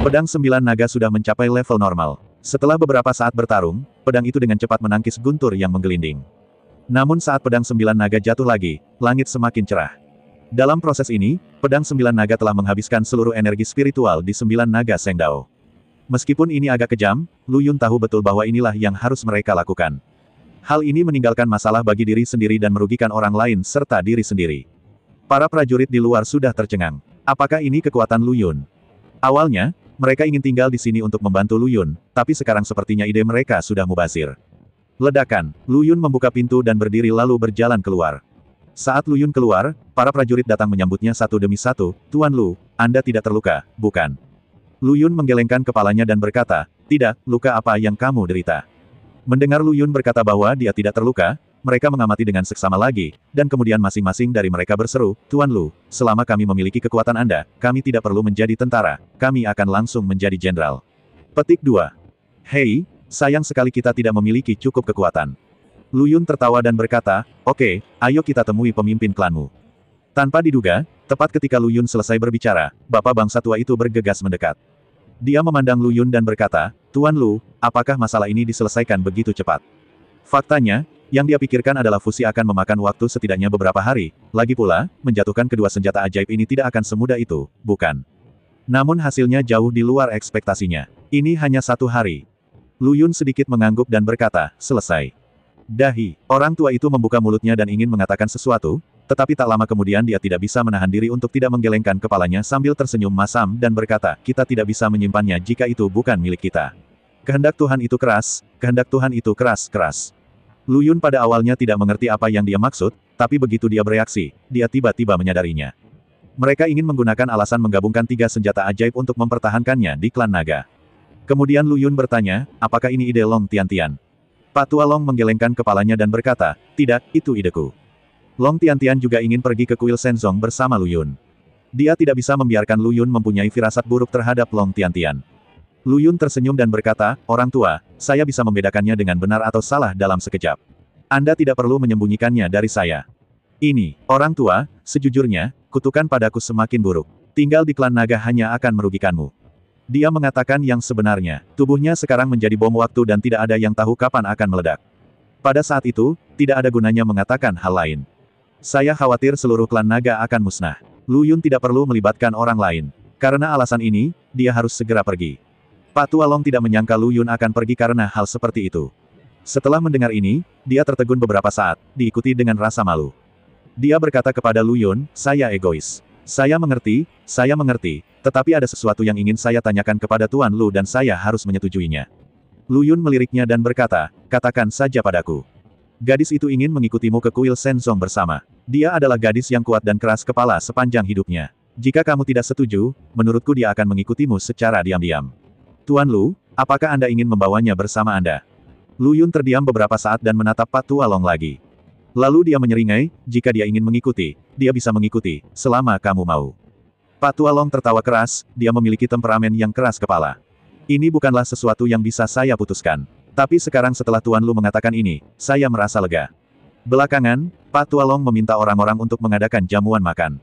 Pedang 9 naga sudah mencapai level normal. Setelah beberapa saat bertarung, pedang itu dengan cepat menangkis guntur yang menggelinding. Namun saat pedang 9 naga jatuh lagi, langit semakin cerah. Dalam proses ini, pedang 9 naga telah menghabiskan seluruh energi spiritual di 9 naga Sengdao. Meskipun ini agak kejam, Lu Yun tahu betul bahwa inilah yang harus mereka lakukan. Hal ini meninggalkan masalah bagi diri sendiri dan merugikan orang lain serta diri sendiri. Para prajurit di luar sudah tercengang. Apakah ini kekuatan Lu Yun? Awalnya, mereka ingin tinggal di sini untuk membantu Lu Yun, tapi sekarang sepertinya ide mereka sudah mubazir. Ledakan, Lu Yun membuka pintu dan berdiri lalu berjalan keluar. Saat Lu Yun keluar, para prajurit datang menyambutnya satu demi satu. Tuan Lu, Anda tidak terluka, bukan? Lu Yun menggelengkan kepalanya dan berkata, tidak, luka apa yang kamu derita? Mendengar Lu Yun berkata bahwa dia tidak terluka, mereka mengamati dengan seksama lagi, dan kemudian masing-masing dari mereka berseru, Tuan Lu, selama kami memiliki kekuatan Anda, kami tidak perlu menjadi tentara, kami akan langsung menjadi jenderal. Petik 2. Hei, sayang sekali kita tidak memiliki cukup kekuatan. Lu Yun tertawa dan berkata, oke, ayo kita temui pemimpin klanmu. Tanpa diduga, tepat ketika Lu Yun selesai berbicara, bapak bangsa tua itu bergegas mendekat. Dia memandang Lu Yun dan berkata, Tuan Lu, apakah masalah ini diselesaikan begitu cepat? Faktanya, yang dia pikirkan adalah fusi akan memakan waktu setidaknya beberapa hari, lagi pula, menjatuhkan kedua senjata ajaib ini tidak akan semudah itu, bukan? Namun hasilnya jauh di luar ekspektasinya. Ini hanya 1 hari. Lu Yun sedikit mengangguk dan berkata, selesai. Dahi, orang tua itu membuka mulutnya dan ingin mengatakan sesuatu, tetapi tak lama kemudian dia tidak bisa menahan diri untuk tidak menggelengkan kepalanya sambil tersenyum masam dan berkata, kita tidak bisa menyimpannya jika itu bukan milik kita. Kehendak Tuhan itu keras, kehendak Tuhan itu keras-keras. Lu Yun pada awalnya tidak mengerti apa yang dia maksud, tapi begitu dia bereaksi, dia tiba-tiba menyadarinya. Mereka ingin menggunakan alasan menggabungkan 3 senjata ajaib untuk mempertahankannya di klan naga. Kemudian Lu Yun bertanya, apakah ini ide Long Tiantian? Pak Tua Long menggelengkan kepalanya dan berkata, tidak, itu ideku. Long Tiantian juga ingin pergi ke kuil Shenzong bersama Lu Yun. Dia tidak bisa membiarkan Lu Yun mempunyai firasat buruk terhadap Long Tiantian. Lu Yun tersenyum dan berkata, orang tua, saya bisa membedakannya dengan benar atau salah dalam sekejap. Anda tidak perlu menyembunyikannya dari saya. Ini, orang tua, sejujurnya, kutukan padaku semakin buruk. Tinggal di klan naga hanya akan merugikanmu. Dia mengatakan yang sebenarnya, tubuhnya sekarang menjadi bom waktu dan tidak ada yang tahu kapan akan meledak. Pada saat itu, tidak ada gunanya mengatakan hal lain. Saya khawatir seluruh klan naga akan musnah. Lu Yun tidak perlu melibatkan orang lain. Karena alasan ini, dia harus segera pergi. Pak Tua Long tidak menyangka Lu Yun akan pergi karena hal seperti itu. Setelah mendengar ini, dia tertegun beberapa saat, diikuti dengan rasa malu. Dia berkata kepada Lu Yun, saya egois. Saya mengerti, tetapi ada sesuatu yang ingin saya tanyakan kepada Tuan Lu dan saya harus menyetujuinya. Lu Yun meliriknya dan berkata, katakan saja padaku. Gadis itu ingin mengikutimu ke kuil Shenzong bersama. Dia adalah gadis yang kuat dan keras kepala sepanjang hidupnya. Jika kamu tidak setuju, menurutku dia akan mengikutimu secara diam-diam. Tuan Lu, apakah Anda ingin membawanya bersama Anda? Lu Yun terdiam beberapa saat dan menatap Pak Tua Long lagi. Lalu dia menyeringai, jika dia ingin mengikuti, dia bisa mengikuti, selama kamu mau. Pak Tua Long tertawa keras, dia memiliki temperamen yang keras kepala. Ini bukanlah sesuatu yang bisa saya putuskan. Tapi sekarang setelah Tuan Lu mengatakan ini, saya merasa lega. Belakangan, Pak Tua Long meminta orang-orang untuk mengadakan jamuan makan.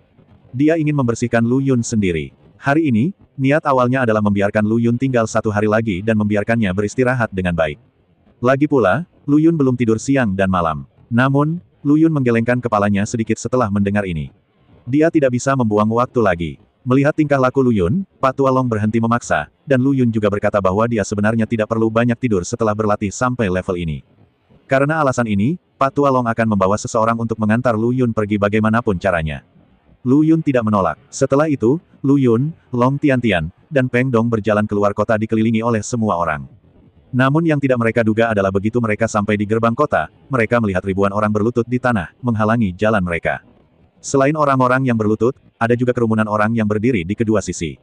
Dia ingin membersihkan Lu Yun sendiri. Hari ini, niat awalnya adalah membiarkan Lu Yun tinggal 1 hari lagi dan membiarkannya beristirahat dengan baik. Lagi pula, Lu Yun belum tidur siang dan malam. Namun, Lu Yun menggelengkan kepalanya sedikit setelah mendengar ini. Dia tidak bisa membuang waktu lagi. Melihat tingkah laku Lu Yun, Pak Tua Long berhenti memaksa, dan Lu Yun juga berkata bahwa dia sebenarnya tidak perlu banyak tidur setelah berlatih sampai level ini. Karena alasan ini, Pak Tua Long akan membawa seseorang untuk mengantar Lu Yun pergi bagaimanapun caranya. Lu Yun tidak menolak. Setelah itu, Lu Yun, Long Tiantian, dan Peng Dong berjalan keluar kota dikelilingi oleh semua orang. Namun yang tidak mereka duga adalah begitu mereka sampai di gerbang kota, mereka melihat ribuan orang berlutut di tanah, menghalangi jalan mereka. Selain orang-orang yang berlutut, ada juga kerumunan orang yang berdiri di kedua sisi.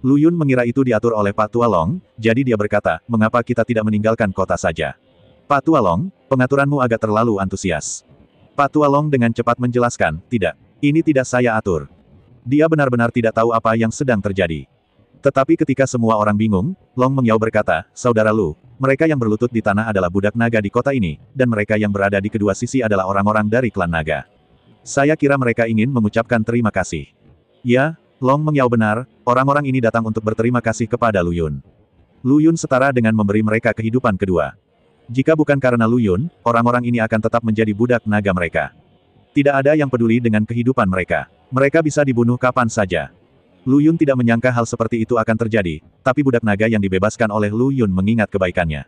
Lu Yun mengira itu diatur oleh Pak Tua Long, jadi dia berkata, mengapa kita tidak meninggalkan kota saja? Pak Tua Long, pengaturanmu agak terlalu antusias. Pak Tua Long dengan cepat menjelaskan, tidak. Ini tidak saya atur. Dia benar-benar tidak tahu apa yang sedang terjadi. Tetapi ketika semua orang bingung, Long Mengyao berkata, Saudara Lu, mereka yang berlutut di tanah adalah budak naga di kota ini, dan mereka yang berada di kedua sisi adalah orang-orang dari klan naga. Saya kira mereka ingin mengucapkan terima kasih. Ya, Long Mengyao benar, orang-orang ini datang untuk berterima kasih kepada Lu Yun. Lu Yun setara dengan memberi mereka kehidupan kedua. Jika bukan karena Lu Yun, orang-orang ini akan tetap menjadi budak naga mereka. Tidak ada yang peduli dengan kehidupan mereka. Mereka bisa dibunuh kapan saja. Lu Yun tidak menyangka hal seperti itu akan terjadi, tapi budak naga yang dibebaskan oleh Lu Yun mengingat kebaikannya.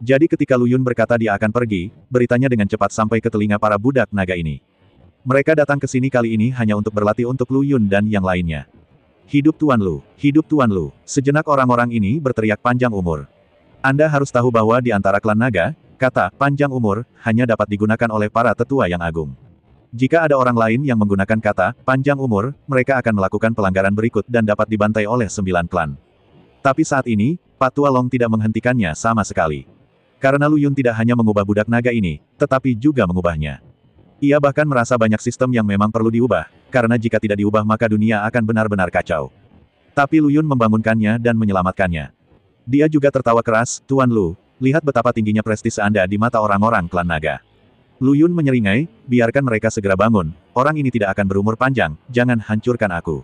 Jadi ketika Lu Yun berkata dia akan pergi, beritanya dengan cepat sampai ke telinga para budak naga ini. Mereka datang ke sini kali ini hanya untuk berlatih untuk Lu Yun dan yang lainnya. Hidup Tuan Lu! Hidup Tuan Lu! Sejenak orang-orang ini berteriak panjang umur. Anda harus tahu bahwa di antara klan naga, kata panjang umur hanya dapat digunakan oleh para tetua yang agung. Jika ada orang lain yang menggunakan kata panjang umur, mereka akan melakukan pelanggaran berikut dan dapat dibantai oleh 9 klan. Tapi saat ini, Pak Tua Long tidak menghentikannya sama sekali. Karena Lu Yun tidak hanya mengubah budak naga ini, tetapi juga mengubahnya. Ia bahkan merasa banyak sistem yang memang perlu diubah, karena jika tidak diubah maka dunia akan benar-benar kacau. Tapi Lu Yun membangunkannya dan menyelamatkannya. Dia juga tertawa keras, Tuan Lu, lihat betapa tingginya prestis Anda di mata orang-orang klan naga. Lu Yun menyeringai, biarkan mereka segera bangun, orang ini tidak akan berumur panjang, jangan hancurkan aku.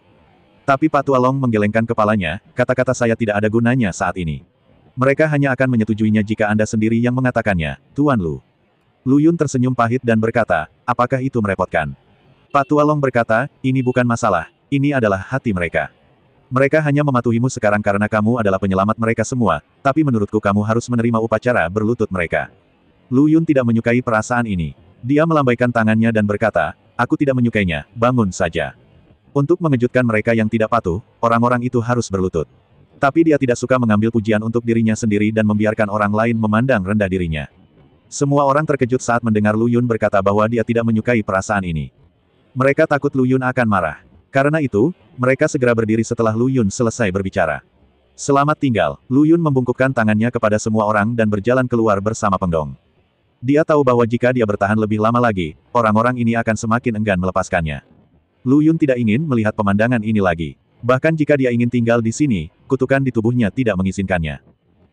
Tapi Pak Tua Long menggelengkan kepalanya, kata-kata saya tidak ada gunanya saat ini. Mereka hanya akan menyetujuinya jika Anda sendiri yang mengatakannya, Tuan Lu. Lu Yun tersenyum pahit dan berkata, apakah itu merepotkan? Pak Tua Long berkata, ini bukan masalah, ini adalah hati mereka. Mereka hanya mematuhimu sekarang karena kamu adalah penyelamat mereka semua, tapi menurutku kamu harus menerima upacara berlutut mereka. Lu Yun tidak menyukai perasaan ini. Dia melambaikan tangannya dan berkata, aku tidak menyukainya, bangun saja. Untuk mengejutkan mereka yang tidak patuh, orang-orang itu harus berlutut. Tapi dia tidak suka mengambil pujian untuk dirinya sendiri dan membiarkan orang lain memandang rendah dirinya. Semua orang terkejut saat mendengar Lu Yun berkata bahwa dia tidak menyukai perasaan ini. Mereka takut Lu Yun akan marah. Karena itu, mereka segera berdiri setelah Lu Yun selesai berbicara. Selamat tinggal, Lu Yun membungkukkan tangannya kepada semua orang dan berjalan keluar bersama Pengdong. Dia tahu bahwa jika dia bertahan lebih lama lagi, orang-orang ini akan semakin enggan melepaskannya. Lu Yun tidak ingin melihat pemandangan ini lagi. Bahkan jika dia ingin tinggal di sini, kutukan di tubuhnya tidak mengizinkannya.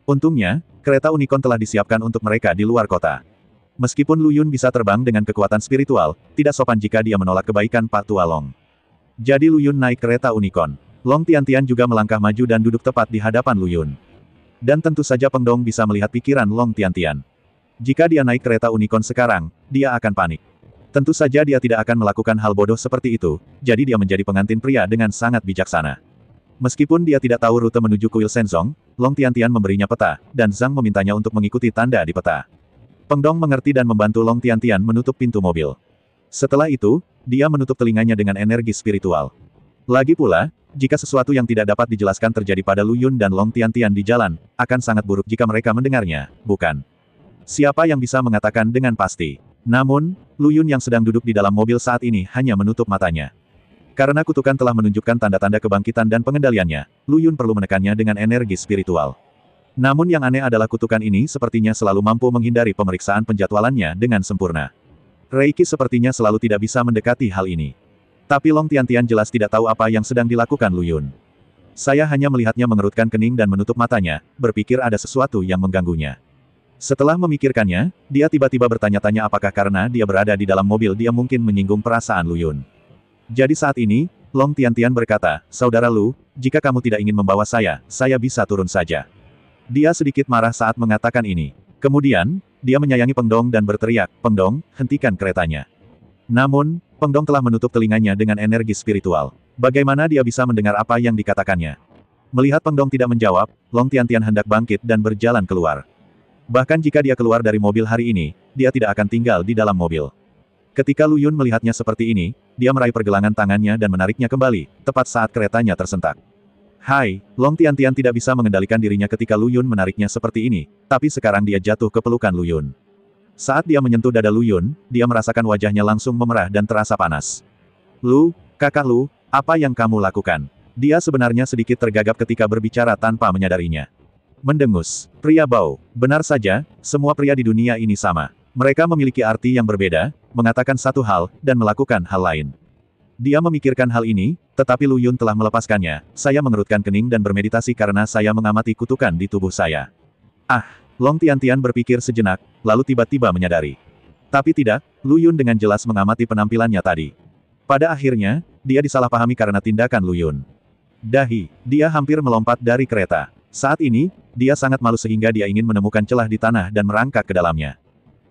Untungnya, kereta unicorn telah disiapkan untuk mereka di luar kota. Meskipun Lu Yun bisa terbang dengan kekuatan spiritual, tidak sopan jika dia menolak kebaikan Pak Tua Long. Jadi Lu Yun naik kereta unicorn. Long Tiantian juga melangkah maju dan duduk tepat di hadapan Lu Yun. Dan tentu saja Pengdong bisa melihat pikiran Long Tiantian. Jika dia naik kereta unicorn sekarang, dia akan panik. Tentu saja dia tidak akan melakukan hal bodoh seperti itu, jadi dia menjadi pengantin pria dengan sangat bijaksana. Meskipun dia tidak tahu rute menuju kuil Shenzong, Long Tiantian memberinya peta, dan Zhang memintanya untuk mengikuti tanda di peta. Pengdong mengerti dan membantu Long Tiantian menutup pintu mobil. Setelah itu, dia menutup telinganya dengan energi spiritual. Lagi pula, jika sesuatu yang tidak dapat dijelaskan terjadi pada Lu Yun dan Long Tiantian di jalan, akan sangat buruk jika mereka mendengarnya, bukan? Siapa yang bisa mengatakan dengan pasti? Namun, Lu Yun yang sedang duduk di dalam mobil saat ini hanya menutup matanya. Karena kutukan telah menunjukkan tanda-tanda kebangkitan dan pengendaliannya, Lu Yun perlu menekannya dengan energi spiritual. Namun yang aneh adalah kutukan ini sepertinya selalu mampu menghindari pemeriksaan penjadwalannya dengan sempurna. Reiki sepertinya selalu tidak bisa mendekati hal ini. Tapi Long Tiantian jelas tidak tahu apa yang sedang dilakukan Lu Yun. Saya hanya melihatnya mengerutkan kening dan menutup matanya, berpikir ada sesuatu yang mengganggunya. Setelah memikirkannya, dia tiba-tiba bertanya-tanya apakah karena dia berada di dalam mobil dia mungkin menyinggung perasaan Lu Yun. Jadi saat ini, Long Tiantian berkata, Saudara Lu, jika kamu tidak ingin membawa saya bisa turun saja. Dia sedikit marah saat mengatakan ini. Kemudian, dia menyayangi Pengdong dan berteriak, Pengdong, hentikan keretanya. Namun, Pengdong telah menutup telinganya dengan energi spiritual. Bagaimana dia bisa mendengar apa yang dikatakannya? Melihat Pengdong tidak menjawab, Long Tiantian hendak bangkit dan berjalan keluar. Bahkan jika dia keluar dari mobil hari ini, dia tidak akan tinggal di dalam mobil. Ketika Lu Yun melihatnya seperti ini, dia meraih pergelangan tangannya dan menariknya kembali, tepat saat keretanya tersentak. Hai, Long Tiantian tidak bisa mengendalikan dirinya ketika Lu Yun menariknya seperti ini, tapi sekarang dia jatuh ke pelukan Lu Yun. Saat dia menyentuh dada Lu Yun, dia merasakan wajahnya langsung memerah dan terasa panas. Lu, kakak Lu, apa yang kamu lakukan? Dia sebenarnya sedikit tergagap ketika berbicara tanpa menyadarinya. Mendengus. Pria bau. Benar saja, semua pria di dunia ini sama. Mereka memiliki arti yang berbeda, mengatakan satu hal, dan melakukan hal lain. Dia memikirkan hal ini, tetapi Lu Yun telah melepaskannya. Saya mengerutkan kening dan bermeditasi karena saya mengamati kutukan di tubuh saya. Ah, Long Tiantian berpikir sejenak, lalu tiba-tiba menyadari. Tapi tidak, Lu Yun dengan jelas mengamati penampilannya tadi. Pada akhirnya, dia disalahpahami karena tindakan Lu Yun. Dahi, dia hampir melompat dari kereta. Saat ini, dia sangat malu sehingga dia ingin menemukan celah di tanah dan merangkak ke dalamnya.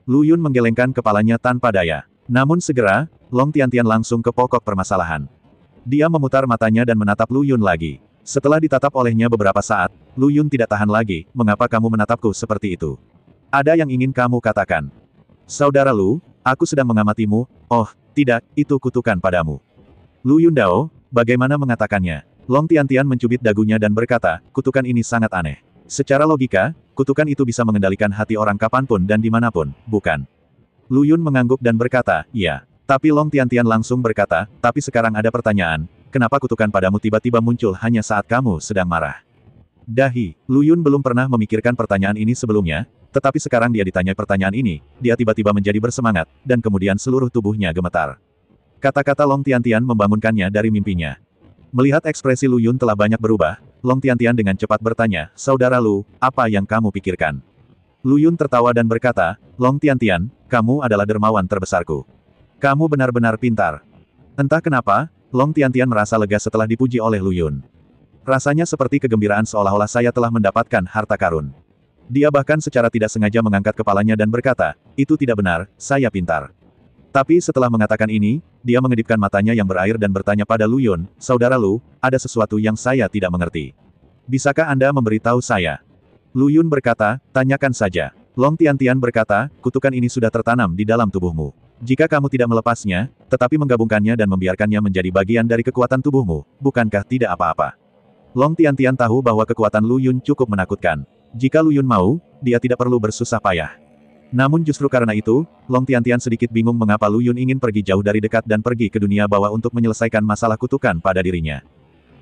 Lu Yun menggelengkan kepalanya tanpa daya. Namun segera, Long Tiantian langsung ke pokok permasalahan. Dia memutar matanya dan menatap Lu Yun lagi. Setelah ditatap olehnya beberapa saat, Lu Yun tidak tahan lagi, mengapa kamu menatapku seperti itu? Ada yang ingin kamu katakan? Saudara Lu, aku sedang mengamatimu, oh, tidak, itu kutukan padamu. Lu Yun Dao, bagaimana mengatakannya? Long Tiantian mencubit dagunya dan berkata, kutukan ini sangat aneh. Secara logika, kutukan itu bisa mengendalikan hati orang kapanpun dan dimanapun, bukan? Lu Yun mengangguk dan berkata, iya. Tapi Long Tiantian langsung berkata, tapi sekarang ada pertanyaan, kenapa kutukan padamu tiba-tiba muncul hanya saat kamu sedang marah? Dahi, Lu Yun belum pernah memikirkan pertanyaan ini sebelumnya, tetapi sekarang dia ditanya pertanyaan ini, dia tiba-tiba menjadi bersemangat, dan kemudian seluruh tubuhnya gemetar. Kata-kata Long Tiantian membangunkannya dari mimpinya. Melihat ekspresi Lu Yun telah banyak berubah, Long Tiantian dengan cepat bertanya, Saudara Lu, apa yang kamu pikirkan? Lu Yun tertawa dan berkata, Long Tiantian, kamu adalah dermawan terbesarku. Kamu benar-benar pintar. Entah kenapa, Long Tiantian merasa lega setelah dipuji oleh Lu Yun. Rasanya seperti kegembiraan seolah-olah saya telah mendapatkan harta karun. Dia bahkan secara tidak sengaja mengangkat kepalanya dan berkata, itu tidak benar, saya pintar. Tapi setelah mengatakan ini, dia mengedipkan matanya yang berair dan bertanya pada Lu Yun, Saudara Lu, ada sesuatu yang saya tidak mengerti. Bisakah Anda memberitahu saya? Lu Yun berkata, tanyakan saja. Long Tiantian berkata, kutukan ini sudah tertanam di dalam tubuhmu. Jika kamu tidak melepasnya, tetapi menggabungkannya dan membiarkannya menjadi bagian dari kekuatan tubuhmu, bukankah tidak apa-apa? Long Tiantian tahu bahwa kekuatan Lu Yun cukup menakutkan. Jika Lu Yun mau, dia tidak perlu bersusah payah. Namun justru karena itu, Long Tiantian sedikit bingung mengapa Lu Yun ingin pergi jauh dari dekat dan pergi ke dunia bawah untuk menyelesaikan masalah kutukan pada dirinya.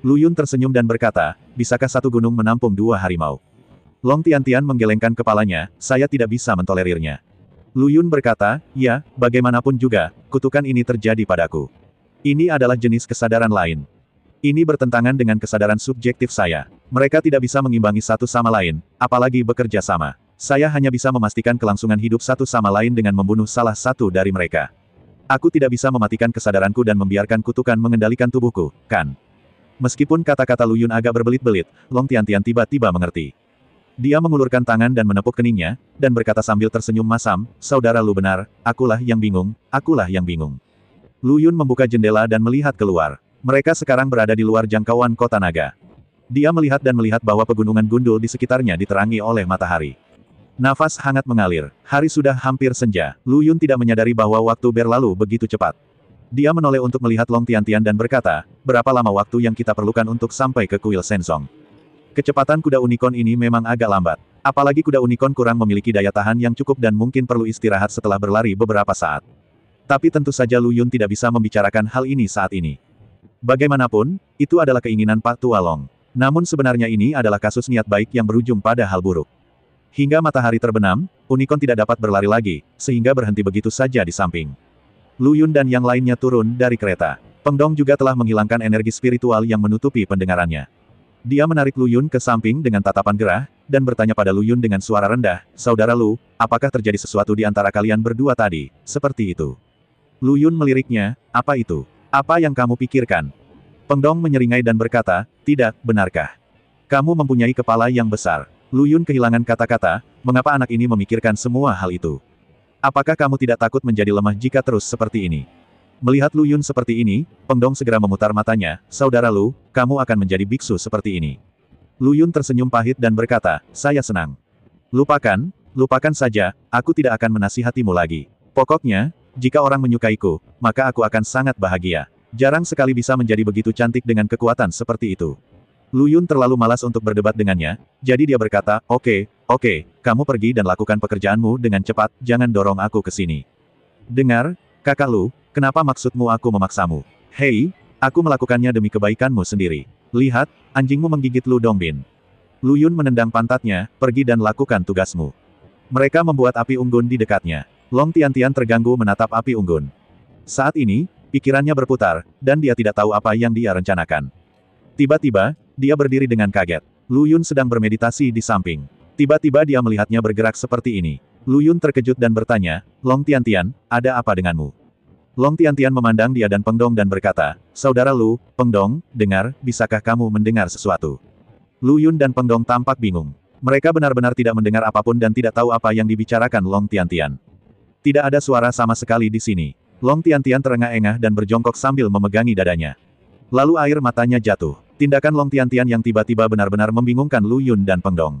Lu Yun tersenyum dan berkata, bisakah satu gunung menampung dua harimau? Long Tiantian menggelengkan kepalanya, saya tidak bisa mentolerirnya. Lu Yun berkata, ya, bagaimanapun juga, kutukan ini terjadi padaku. Ini adalah jenis kesadaran lain. Ini bertentangan dengan kesadaran subjektif saya. Mereka tidak bisa mengimbangi satu sama lain, apalagi bekerja sama. Saya hanya bisa memastikan kelangsungan hidup satu sama lain dengan membunuh salah satu dari mereka. Aku tidak bisa mematikan kesadaranku dan membiarkan kutukan mengendalikan tubuhku, kan? Meskipun kata-kata Lu Yun agak berbelit-belit, Long Tiantian tiba-tiba mengerti. Dia mengulurkan tangan dan menepuk keningnya, dan berkata sambil tersenyum masam, Saudara Lu benar, akulah yang bingung, akulah yang bingung. Lu Yun membuka jendela dan melihat keluar. Mereka sekarang berada di luar jangkauan kota naga. Dia melihat dan melihat bahwa pegunungan gundul di sekitarnya diterangi oleh matahari. Nafas hangat mengalir. Hari sudah hampir senja. Lu Yun tidak menyadari bahwa waktu berlalu begitu cepat. Dia menoleh untuk melihat Long Tiantian dan berkata, berapa lama waktu yang kita perlukan untuk sampai ke kuil Shenzong? Kecepatan kuda unicorn ini memang agak lambat. Apalagi kuda unicorn kurang memiliki daya tahan yang cukup dan mungkin perlu istirahat setelah berlari beberapa saat. Tapi tentu saja Lu Yun tidak bisa membicarakan hal ini saat ini. Bagaimanapun, itu adalah keinginan Pak Tua Long. Namun sebenarnya ini adalah kasus niat baik yang berujung pada hal buruk. Hingga matahari terbenam, unicorn tidak dapat berlari lagi, sehingga berhenti begitu saja di samping. Lu Yun dan yang lainnya turun dari kereta. Peng Dong juga telah menghilangkan energi spiritual yang menutupi pendengarannya. Dia menarik Lu Yun ke samping dengan tatapan gerah, dan bertanya pada Lu Yun dengan suara rendah, Saudara Lu, apakah terjadi sesuatu di antara kalian berdua tadi, seperti itu? Lu Yun meliriknya, apa itu? Apa yang kamu pikirkan? Peng Dong menyeringai dan berkata, tidak, benarkah? Kamu mempunyai kepala yang besar. Lu Yun kehilangan kata-kata, mengapa anak ini memikirkan semua hal itu? Apakah kamu tidak takut menjadi lemah jika terus seperti ini? Melihat Lu Yun seperti ini, Peng Dong segera memutar matanya, Saudara Lu, kamu akan menjadi biksu seperti ini. Lu Yun tersenyum pahit dan berkata, saya senang. Lupakan saja, aku tidak akan menasihatimu lagi. Pokoknya, jika orang menyukaiku, maka aku akan sangat bahagia. Jarang sekali bisa menjadi begitu cantik dengan kekuatan seperti itu. Lu Yun terlalu malas untuk berdebat dengannya, jadi dia berkata, oke, kamu pergi dan lakukan pekerjaanmu dengan cepat, jangan dorong aku ke sini. Dengar, kakak Lu, kenapa maksudmu aku memaksamu? Hei, aku melakukannya demi kebaikanmu sendiri. Lihat, anjingmu menggigit Lu Dongbin. Lu Yun menendang pantatnya, pergi dan lakukan tugasmu. Mereka membuat api unggun di dekatnya. Long Tiantian terganggu menatap api unggun. Saat ini, pikirannya berputar, dan dia tidak tahu apa yang dia rencanakan. Tiba-tiba, dia berdiri dengan kaget. Lu Yun sedang bermeditasi di samping. Tiba-tiba dia melihatnya bergerak seperti ini. Lu Yun terkejut dan bertanya, Long Tiantian, ada apa denganmu? Long Tiantian memandang dia dan Peng Dong dan berkata, "Saudara Lu, Peng Dong, dengar, bisakah kamu mendengar sesuatu?" Lu Yun dan Peng Dong tampak bingung. Mereka benar-benar tidak mendengar apapun dan tidak tahu apa yang dibicarakan Long Tiantian. Tidak ada suara sama sekali di sini. Long Tiantian terengah-engah dan berjongkok sambil memegangi dadanya. Lalu air matanya jatuh. Tindakan Long Tiantian yang tiba-tiba benar-benar membingungkan Lu Yun dan Peng Dong.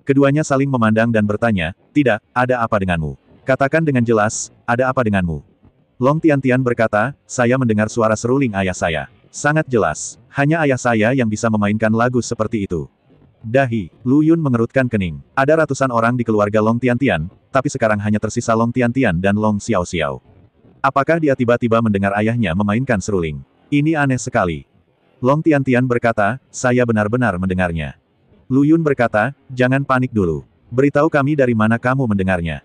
Keduanya saling memandang dan bertanya, "Tidak, ada apa denganmu? Katakan dengan jelas, ada apa denganmu?" Long Tiantian berkata, "Saya mendengar suara seruling ayah saya. Sangat jelas. Hanya ayah saya yang bisa memainkan lagu seperti itu." Dahi, Lu Yun mengerutkan kening. Ada ratusan orang di keluarga Long Tiantian, tapi sekarang hanya tersisa Long Tiantian dan Long Xiaoxiao. Apakah dia tiba-tiba mendengar ayahnya memainkan seruling? Ini aneh sekali. Long Tiantian berkata, "Saya benar-benar mendengarnya." Lu Yun berkata, "Jangan panik dulu. Beritahu kami dari mana kamu mendengarnya."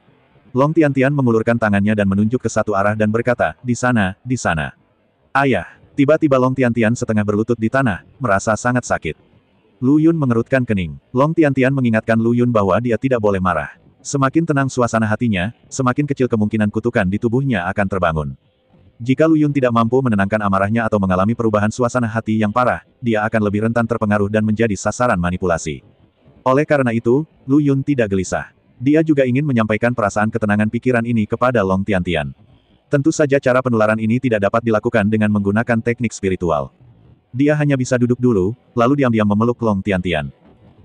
Long Tiantian mengulurkan tangannya dan menunjuk ke satu arah dan berkata, "Di sana, di sana." "Ayah." Tiba-tiba Long Tiantian setengah berlutut di tanah, merasa sangat sakit. Lu Yun mengerutkan kening. Long Tiantian mengingatkan Lu Yun bahwa dia tidak boleh marah. Semakin tenang suasana hatinya, semakin kecil kemungkinan kutukan di tubuhnya akan terbangun. Jika Lu Yun tidak mampu menenangkan amarahnya atau mengalami perubahan suasana hati yang parah, dia akan lebih rentan terpengaruh dan menjadi sasaran manipulasi. Oleh karena itu, Lu Yun tidak gelisah. Dia juga ingin menyampaikan perasaan ketenangan pikiran ini kepada Long Tiantian. Tentu saja cara penularan ini tidak dapat dilakukan dengan menggunakan teknik spiritual. Dia hanya bisa duduk dulu, lalu diam-diam memeluk Long Tiantian.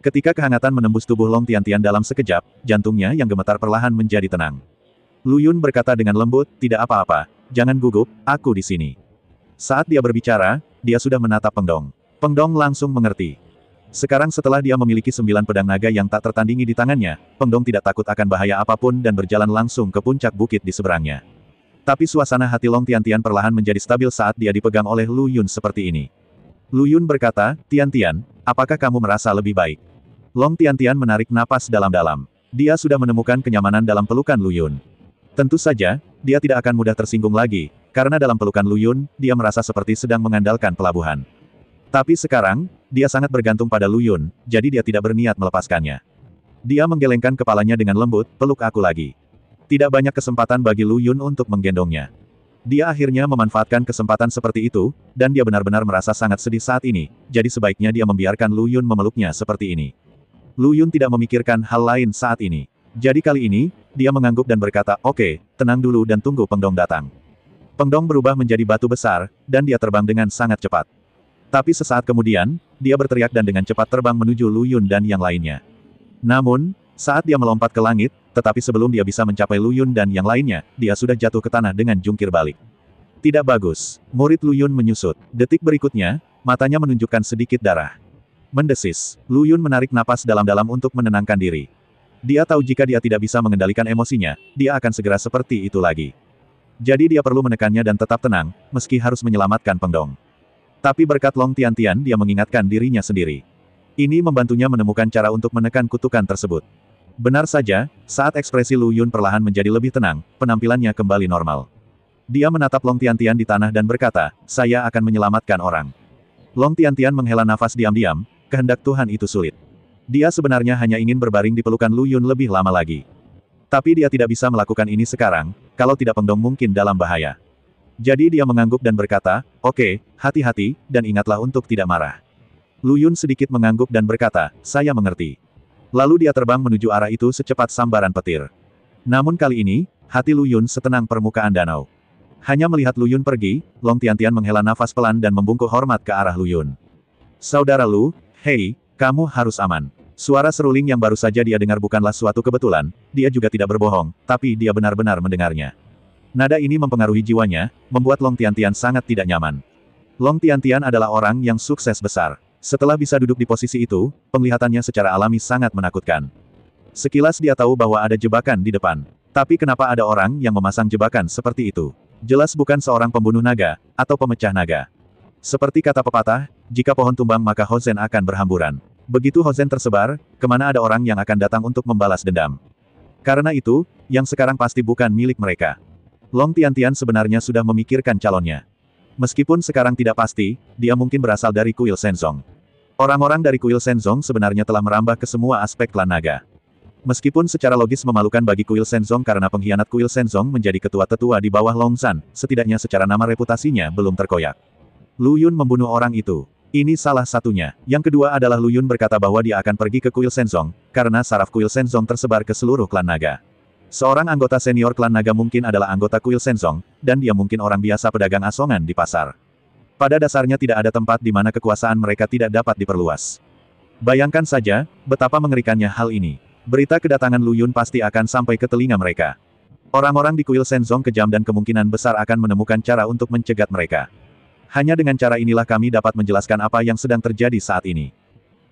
Ketika kehangatan menembus tubuh Long Tiantian dalam sekejap, jantungnya yang gemetar perlahan menjadi tenang. Lu Yun berkata dengan lembut, "Tidak apa-apa, jangan gugup, aku di sini." Saat dia berbicara, dia sudah menatap Peng Dong. Peng Dong langsung mengerti. Sekarang setelah dia memiliki 9 pedang naga yang tak tertandingi di tangannya, Peng Dong tidak takut akan bahaya apapun dan berjalan langsung ke puncak bukit di seberangnya. Tapi suasana hati Long Tiantian perlahan menjadi stabil saat dia dipegang oleh Lu Yun seperti ini. Lu Yun berkata, "Tiantian, apakah kamu merasa lebih baik?" Long Tiantian menarik napas dalam-dalam. Dia sudah menemukan kenyamanan dalam pelukan Lu Yun. Tentu saja, dia tidak akan mudah tersinggung lagi, karena dalam pelukan Lu Yun, dia merasa seperti sedang mengandalkan pelabuhan. Tapi sekarang, dia sangat bergantung pada Lu Yun, jadi dia tidak berniat melepaskannya. Dia menggelengkan kepalanya dengan lembut, "Peluk aku lagi." Tidak banyak kesempatan bagi Lu Yun untuk menggendongnya. Dia akhirnya memanfaatkan kesempatan seperti itu, dan dia benar-benar merasa sangat sedih saat ini, jadi sebaiknya dia membiarkan Lu Yun memeluknya seperti ini. Lu Yun tidak memikirkan hal lain saat ini. Jadi kali ini, dia mengangguk dan berkata, "Oke, tenang dulu dan tunggu Peng Dong datang." Peng Dong berubah menjadi batu besar, dan dia terbang dengan sangat cepat. Tapi sesaat kemudian, dia berteriak dan dengan cepat terbang menuju Lu Yun dan yang lainnya. Namun, saat dia melompat ke langit, tetapi sebelum dia bisa mencapai Lu Yun dan yang lainnya, dia sudah jatuh ke tanah dengan jungkir balik. Tidak bagus. Murid Lu Yun menyusut. Detik berikutnya, matanya menunjukkan sedikit darah. Mendesis. Lu Yun menarik napas dalam-dalam untuk menenangkan diri. Dia tahu jika dia tidak bisa mengendalikan emosinya, dia akan segera seperti itu lagi. Jadi dia perlu menekannya dan tetap tenang, meski harus menyelamatkan Peng Dong. Tapi berkat Long Tiantian dia mengingatkan dirinya sendiri. Ini membantunya menemukan cara untuk menekan kutukan tersebut. Benar saja, saat ekspresi Lu Yun perlahan menjadi lebih tenang, penampilannya kembali normal. Dia menatap Long Tiantian di tanah dan berkata, "Saya akan menyelamatkan orang." Long Tiantian menghela nafas diam-diam, kehendak Tuhan itu sulit. Dia sebenarnya hanya ingin berbaring di pelukan Lu Yun lebih lama lagi. Tapi dia tidak bisa melakukan ini sekarang, kalau tidak Peng Dong mungkin dalam bahaya. Jadi dia mengangguk dan berkata, "Oke, hati-hati, dan ingatlah untuk tidak marah." Lu Yun sedikit mengangguk dan berkata, "Saya mengerti." Lalu dia terbang menuju arah itu secepat sambaran petir. Namun kali ini, hati Lu Yun setenang permukaan danau. Hanya melihat Lu Yun pergi, Long Tiantian menghela nafas pelan dan membungkuk hormat ke arah Lu Yun. "Saudara Lu, hei, kamu harus aman." Suara seruling yang baru saja dia dengar bukanlah suatu kebetulan, dia juga tidak berbohong, tapi dia benar-benar mendengarnya. Nada ini mempengaruhi jiwanya, membuat Long Tiantian sangat tidak nyaman. Long Tiantian adalah orang yang sukses besar. Setelah bisa duduk di posisi itu, penglihatannya secara alami sangat menakutkan. Sekilas dia tahu bahwa ada jebakan di depan. Tapi kenapa ada orang yang memasang jebakan seperti itu? Jelas bukan seorang pembunuh naga, atau pemecah naga. Seperti kata pepatah, jika pohon tumbang maka Hozen akan berhamburan. Begitu Hozen tersebar, kemana ada orang yang akan datang untuk membalas dendam. Karena itu, yang sekarang pasti bukan milik mereka. Long Tiantian sebenarnya sudah memikirkan calonnya. Meskipun sekarang tidak pasti, dia mungkin berasal dari kuil Shenzong. Orang-orang dari kuil Shenzong sebenarnya telah merambah ke semua aspek klan naga. Meskipun secara logis memalukan bagi Kuil Senzong karena pengkhianat Kuil Senzong menjadi ketua tetua di bawah Long San, setidaknya secara nama reputasinya belum terkoyak. Lu Yun membunuh orang itu. Ini salah satunya. Yang kedua adalah Lu Yun berkata bahwa dia akan pergi ke Kuil Senzong, karena saraf Kuil Senzong tersebar ke seluruh klan naga. Seorang anggota senior klan naga mungkin adalah anggota Kuil Senzong, dan dia mungkin orang biasa pedagang asongan di pasar. Pada dasarnya tidak ada tempat di mana kekuasaan mereka tidak dapat diperluas. Bayangkan saja, betapa mengerikannya hal ini. Berita kedatangan Lu Yun pasti akan sampai ke telinga mereka. Orang-orang di Kuil Senzong kejam dan kemungkinan besar akan menemukan cara untuk mencegat mereka. Hanya dengan cara inilah kami dapat menjelaskan apa yang sedang terjadi saat ini.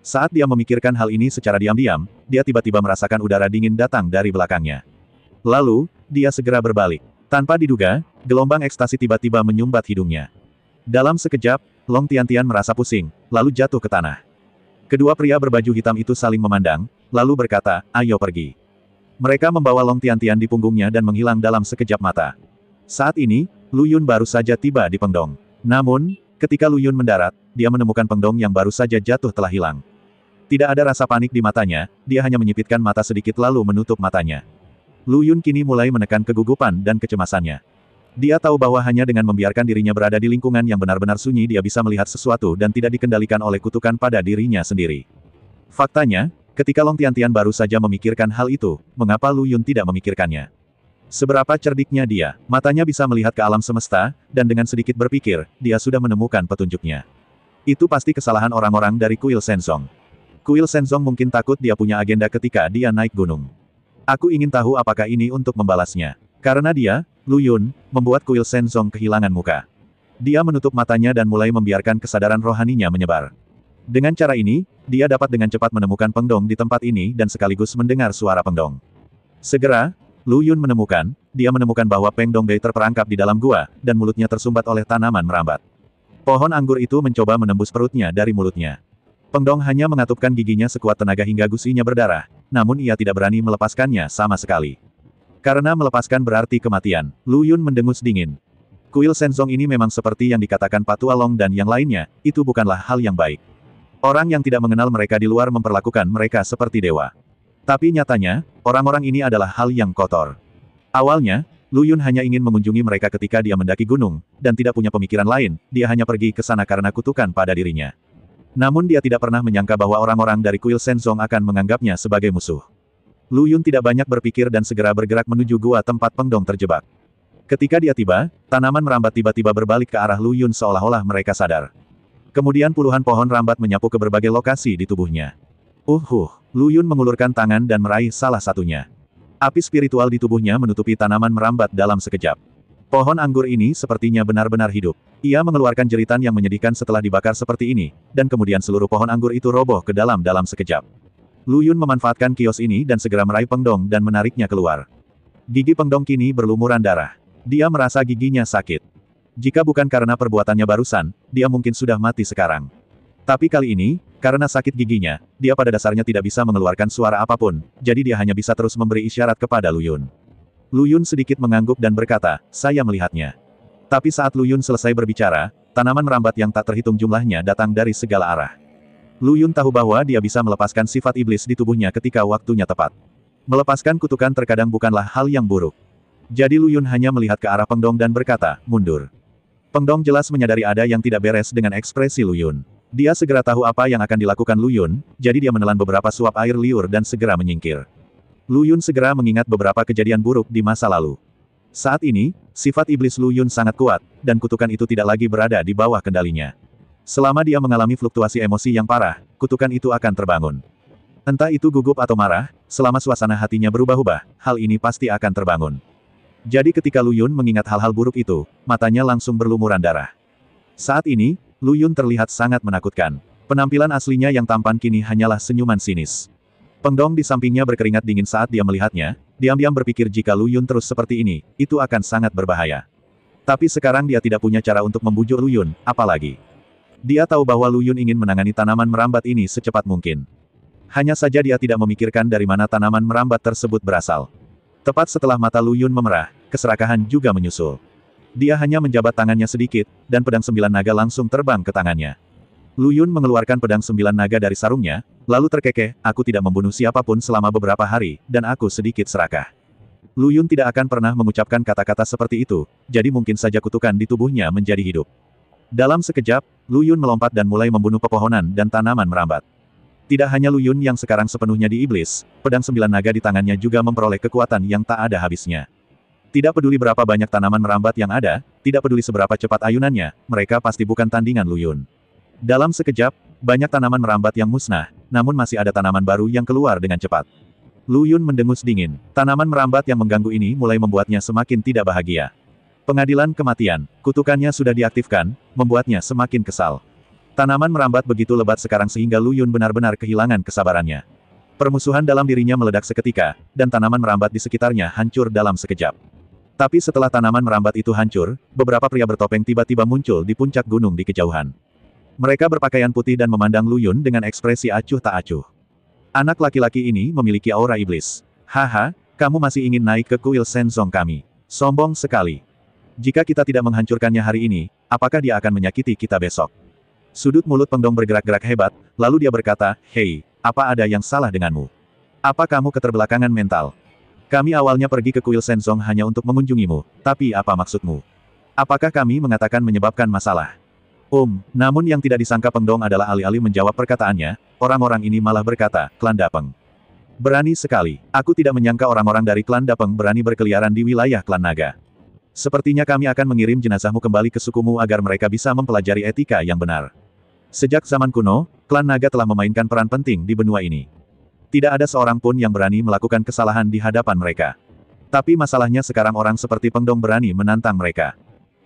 Saat dia memikirkan hal ini secara diam-diam, dia tiba-tiba merasakan udara dingin datang dari belakangnya. Lalu, dia segera berbalik. Tanpa diduga, gelombang ekstasi tiba-tiba menyumbat hidungnya. Dalam sekejap, Long Tiantian merasa pusing, lalu jatuh ke tanah. Kedua pria berbaju hitam itu saling memandang, lalu berkata, ayo pergi. Mereka membawa Long Tiantian di punggungnya dan menghilang dalam sekejap mata. Saat ini, Lu Yun baru saja tiba di Pengdong. Namun, ketika Lu Yun mendarat, dia menemukan Pengdong yang baru saja jatuh telah hilang. Tidak ada rasa panik di matanya, dia hanya menyipitkan mata sedikit lalu menutup matanya. Lu Yun kini mulai menekan kegugupan dan kecemasannya. Dia tahu bahwa hanya dengan membiarkan dirinya berada di lingkungan yang benar-benar sunyi dia bisa melihat sesuatu dan tidak dikendalikan oleh kutukan pada dirinya sendiri. Faktanya, ketika Long Tiantian baru saja memikirkan hal itu, mengapa Lu Yun tidak memikirkannya? Seberapa cerdiknya dia, matanya bisa melihat ke alam semesta, dan dengan sedikit berpikir, dia sudah menemukan petunjuknya. Itu pasti kesalahan orang-orang dari Kuil Senzong. Kuil Senzong mungkin takut dia punya agenda ketika dia naik gunung. Aku ingin tahu apakah ini untuk membalasnya. Karena dia, Lu Yun, membuat Kuil Senzong kehilangan muka. Dia menutup matanya dan mulai membiarkan kesadaran rohaninya menyebar. Dengan cara ini, dia dapat dengan cepat menemukan Pengdong di tempat ini dan sekaligus mendengar suara Pengdong. Segera, Lu Yun dia menemukan bahwa Peng Dongbei terperangkap di dalam gua, dan mulutnya tersumbat oleh tanaman merambat. Pohon anggur itu mencoba menembus perutnya dari mulutnya. Pengdong hanya mengatupkan giginya sekuat tenaga hingga gusinya berdarah, namun ia tidak berani melepaskannya sama sekali. Karena melepaskan berarti kematian, Lu Yun mendengus dingin. Kuil Senzong ini memang seperti yang dikatakan Pak Tua Long dan yang lainnya, itu bukanlah hal yang baik. Orang yang tidak mengenal mereka di luar memperlakukan mereka seperti dewa. Tapi nyatanya, orang-orang ini adalah hal yang kotor. Awalnya, Lu Yun hanya ingin mengunjungi mereka ketika dia mendaki gunung, dan tidak punya pemikiran lain, dia hanya pergi ke sana karena kutukan pada dirinya. Namun dia tidak pernah menyangka bahwa orang-orang dari Kuil Senzong akan menganggapnya sebagai musuh. Lu Yun tidak banyak berpikir dan segera bergerak menuju gua tempat Pengdong terjebak. Ketika dia tiba, tanaman merambat tiba-tiba berbalik ke arah Lu Yun seolah-olah mereka sadar. Kemudian puluhan pohon rambat menyapu ke berbagai lokasi di tubuhnya. Lu Yun mengulurkan tangan dan meraih salah satunya. Api spiritual di tubuhnya menutupi tanaman merambat dalam sekejap. Pohon anggur ini sepertinya benar-benar hidup. Ia mengeluarkan jeritan yang menyedihkan setelah dibakar seperti ini, dan kemudian seluruh pohon anggur itu roboh ke dalam sekejap. Lu Yun memanfaatkan kios ini dan segera meraih Pengdong dan menariknya keluar. Gigi Pengdong kini berlumuran darah. Dia merasa giginya sakit. Jika bukan karena perbuatannya barusan, dia mungkin sudah mati sekarang. Tapi kali ini, karena sakit giginya, dia pada dasarnya tidak bisa mengeluarkan suara apapun, jadi dia hanya bisa terus memberi isyarat kepada Lu Yun. Lu Yun sedikit mengangguk dan berkata, saya melihatnya. Tapi saat Lu Yun selesai berbicara, tanaman merambat yang tak terhitung jumlahnya datang dari segala arah. Lu Yun tahu bahwa dia bisa melepaskan sifat iblis di tubuhnya ketika waktunya tepat. Melepaskan kutukan terkadang bukanlah hal yang buruk. Jadi Lu Yun hanya melihat ke arah Pengdong dan berkata, mundur. Pengdong jelas menyadari ada yang tidak beres dengan ekspresi Lu Yun. Dia segera tahu apa yang akan dilakukan Lu Yun, jadi dia menelan beberapa suap air liur dan segera menyingkir. Lu Yun segera mengingat beberapa kejadian buruk di masa lalu. Saat ini, sifat iblis Lu Yun sangat kuat, dan kutukan itu tidak lagi berada di bawah kendalinya. Selama dia mengalami fluktuasi emosi yang parah, kutukan itu akan terbangun. Entah itu gugup atau marah, selama suasana hatinya berubah-ubah, hal ini pasti akan terbangun. Jadi ketika Lu Yun mengingat hal-hal buruk itu, matanya langsung berlumuran darah. Saat ini, Lu Yun terlihat sangat menakutkan. Penampilan aslinya yang tampan kini hanyalah senyuman sinis. Pengdong di sampingnya berkeringat dingin saat dia melihatnya, diam-diam berpikir jika Lu Yun terus seperti ini, itu akan sangat berbahaya. Tapi sekarang dia tidak punya cara untuk membujuk Lu Yun, apalagi. Dia tahu bahwa Lu Yun ingin menangani tanaman merambat ini secepat mungkin. Hanya saja dia tidak memikirkan dari mana tanaman merambat tersebut berasal. Tepat setelah mata Lu Yun memerah, keserakahan juga menyusul. Dia hanya menjabat tangannya sedikit, dan pedang 9 naga langsung terbang ke tangannya. Lu Yun mengeluarkan pedang 9 naga dari sarungnya, Lalu terkekeh, aku tidak membunuh siapapun selama beberapa hari, dan aku sedikit serakah. Lu Yun tidak akan pernah mengucapkan kata-kata seperti itu, jadi mungkin saja kutukan di tubuhnya menjadi hidup. Dalam sekejap, Lu Yun melompat dan mulai membunuh pepohonan dan tanaman merambat. Tidak hanya Lu Yun yang sekarang sepenuhnya di iblis, pedang 9 naga di tangannya juga memperoleh kekuatan yang tak ada habisnya. Tidak peduli berapa banyak tanaman merambat yang ada, tidak peduli seberapa cepat ayunannya, mereka pasti bukan tandingan Lu Yun. Dalam sekejap, banyak tanaman merambat yang musnah, namun masih ada tanaman baru yang keluar dengan cepat. Lu Yun mendengus dingin. Tanaman merambat yang mengganggu ini mulai membuatnya semakin tidak bahagia. Pengadilan kematian, kutukannya sudah diaktifkan, membuatnya semakin kesal. Tanaman merambat begitu lebat sekarang sehingga Lu Yun benar-benar kehilangan kesabarannya. Permusuhan dalam dirinya meledak seketika, dan tanaman merambat di sekitarnya hancur dalam sekejap. Tapi setelah tanaman merambat itu hancur, beberapa pria bertopeng tiba-tiba muncul di puncak gunung di kejauhan. Mereka berpakaian putih dan memandang Lu Yun dengan ekspresi acuh tak acuh. Anak laki-laki ini memiliki aura iblis. Haha, kamu masih ingin naik ke kuil Shenzong kami. Sombong sekali. Jika kita tidak menghancurkannya hari ini, apakah dia akan menyakiti kita besok? Sudut mulut Peng Dong bergerak-gerak hebat, lalu dia berkata, "Hei, apa ada yang salah denganmu? Apa kamu keterbelakangan mental? Kami awalnya pergi ke kuil Shenzong hanya untuk mengunjungimu, tapi apa maksudmu? Apakah kami mengatakan menyebabkan masalah?" Namun yang tidak disangka Peng Dong adalah alih-alih menjawab perkataannya, orang-orang ini malah berkata, "Klan Dapeng. Berani sekali. Aku tidak menyangka orang-orang dari klan Dapeng berani berkeliaran di wilayah klan naga. Sepertinya kami akan mengirim jenazahmu kembali ke sukumu agar mereka bisa mempelajari etika yang benar." Sejak zaman kuno, klan naga telah memainkan peran penting di benua ini. Tidak ada seorang pun yang berani melakukan kesalahan di hadapan mereka. Tapi masalahnya sekarang orang seperti Peng Dong berani menantang mereka.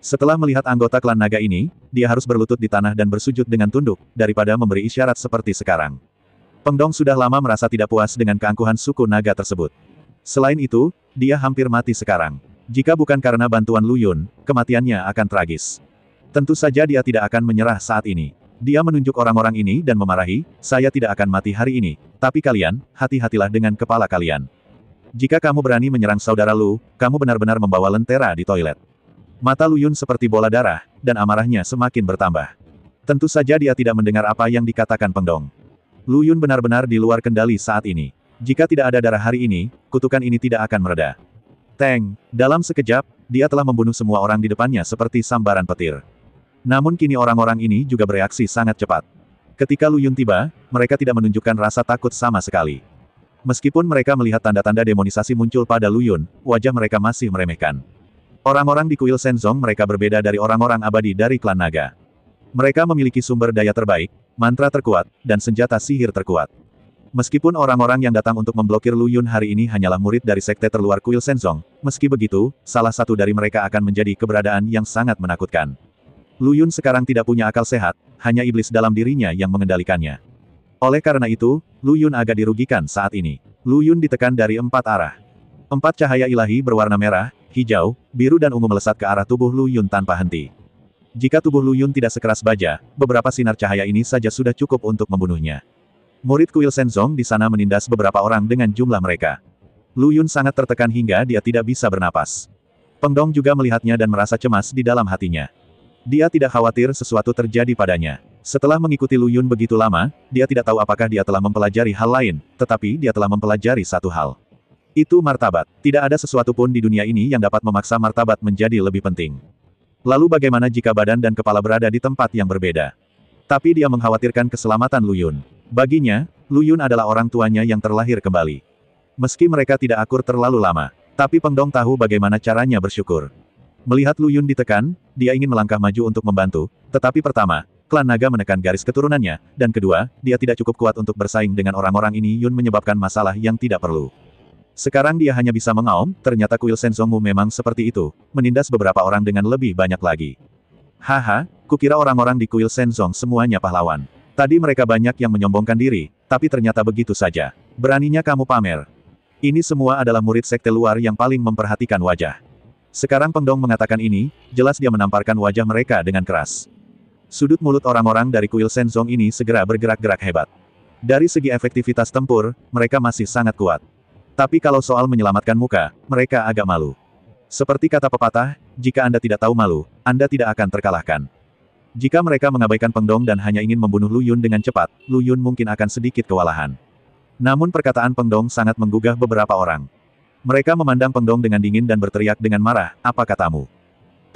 Setelah melihat anggota klan naga ini, dia harus berlutut di tanah dan bersujud dengan tunduk, daripada memberi isyarat seperti sekarang. Peng Dong sudah lama merasa tidak puas dengan keangkuhan suku naga tersebut. Selain itu, dia hampir mati sekarang. Jika bukan karena bantuan Lu Yun, kematiannya akan tragis. Tentu saja dia tidak akan menyerah saat ini. Dia menunjuk orang-orang ini dan memarahi, "Saya tidak akan mati hari ini, tapi kalian, hati-hatilah dengan kepala kalian. Jika kamu berani menyerang saudara Lu, kamu benar-benar membawa lentera di toilet." Mata Lu Yun seperti bola darah, dan amarahnya semakin bertambah. Tentu saja dia tidak mendengar apa yang dikatakan Peng Dong. Lu Yun benar-benar di luar kendali saat ini. Jika tidak ada darah hari ini, kutukan ini tidak akan mereda. Teng, dalam sekejap, dia telah membunuh semua orang di depannya seperti sambaran petir. Namun kini orang-orang ini juga bereaksi sangat cepat. Ketika Lu Yun tiba, mereka tidak menunjukkan rasa takut sama sekali. Meskipun mereka melihat tanda-tanda demonisasi muncul pada Lu Yun, wajah mereka masih meremehkan. Orang-orang di kuil Shenzong mereka berbeda dari orang-orang abadi dari klan naga. Mereka memiliki sumber daya terbaik, mantra terkuat, dan senjata sihir terkuat. Meskipun orang-orang yang datang untuk memblokir Lu Yun hari ini hanyalah murid dari sekte terluar kuil Shenzong, meski begitu, salah satu dari mereka akan menjadi keberadaan yang sangat menakutkan. Lu Yun sekarang tidak punya akal sehat, hanya iblis dalam dirinya yang mengendalikannya. Oleh karena itu, Lu Yun agak dirugikan saat ini. Lu Yun ditekan dari 4 arah. 4 cahaya ilahi berwarna merah, hijau, biru dan ungu melesat ke arah tubuh Lu Yun tanpa henti. Jika tubuh Lu Yun tidak sekeras baja, beberapa sinar cahaya ini saja sudah cukup untuk membunuhnya. Murid kuil Shenzong di sana menindas beberapa orang dengan jumlah mereka. Lu Yun sangat tertekan hingga dia tidak bisa bernapas. Peng Dong juga melihatnya dan merasa cemas di dalam hatinya. Dia tidak khawatir sesuatu terjadi padanya. Setelah mengikuti Lu Yun begitu lama, dia tidak tahu apakah dia telah mempelajari hal lain, tetapi dia telah mempelajari satu hal. Itu martabat. Tidak ada sesuatu pun di dunia ini yang dapat memaksa martabat menjadi lebih penting. Lalu bagaimana jika badan dan kepala berada di tempat yang berbeda? Tapi dia mengkhawatirkan keselamatan Lu Yun. Baginya, Lu Yun adalah orang tuanya yang terlahir kembali. Meski mereka tidak akur terlalu lama, tapi Peng Dong tahu bagaimana caranya bersyukur. Melihat Lu Yun ditekan, dia ingin melangkah maju untuk membantu, tetapi pertama, klan naga menekan garis keturunannya, dan kedua, dia tidak cukup kuat untuk bersaing dengan orang-orang ini. Yun menyebabkan masalah yang tidak perlu. Sekarang dia hanya bisa mengaum, ternyata kuil Shenzongmu memang seperti itu, menindas beberapa orang dengan lebih banyak lagi. Haha, kukira orang-orang di kuil Shenzong semuanya pahlawan. Tadi mereka banyak yang menyombongkan diri, tapi ternyata begitu saja. Beraninya kamu pamer. Ini semua adalah murid sekte luar yang paling memperhatikan wajah. Sekarang Peng Dong mengatakan ini, jelas dia menamparkan wajah mereka dengan keras. Sudut mulut orang-orang dari kuil Shenzong ini segera bergerak-gerak hebat. Dari segi efektivitas tempur, mereka masih sangat kuat. Tapi kalau soal menyelamatkan muka, mereka agak malu. Seperti kata pepatah, jika Anda tidak tahu malu, Anda tidak akan terkalahkan. Jika mereka mengabaikan Peng Dong dan hanya ingin membunuh Lu Yun dengan cepat, Lu Yun mungkin akan sedikit kewalahan. Namun perkataan Peng Dong sangat menggugah beberapa orang. Mereka memandang Peng Dong dengan dingin dan berteriak dengan marah, "Apa katamu?"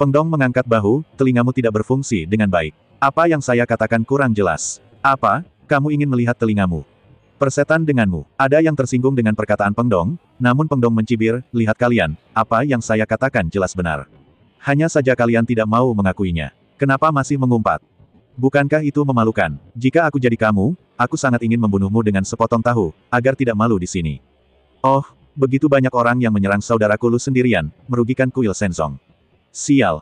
Peng Dong mengangkat bahu, "Telingamu tidak berfungsi dengan baik. Apa yang saya katakan kurang jelas. Apa, kamu ingin melihat telingamu? Persetan denganmu." Ada yang tersinggung dengan perkataan Peng Dong, namun Peng Dong mencibir, "Lihat kalian, apa yang saya katakan jelas benar. Hanya saja kalian tidak mau mengakuinya. Kenapa masih mengumpat? Bukankah itu memalukan? Jika aku jadi kamu, aku sangat ingin membunuhmu dengan sepotong tahu, agar tidak malu di sini." "Oh, begitu banyak orang yang menyerang saudaraku Lu sendirian, merugikan kuil Shenzong. Sial.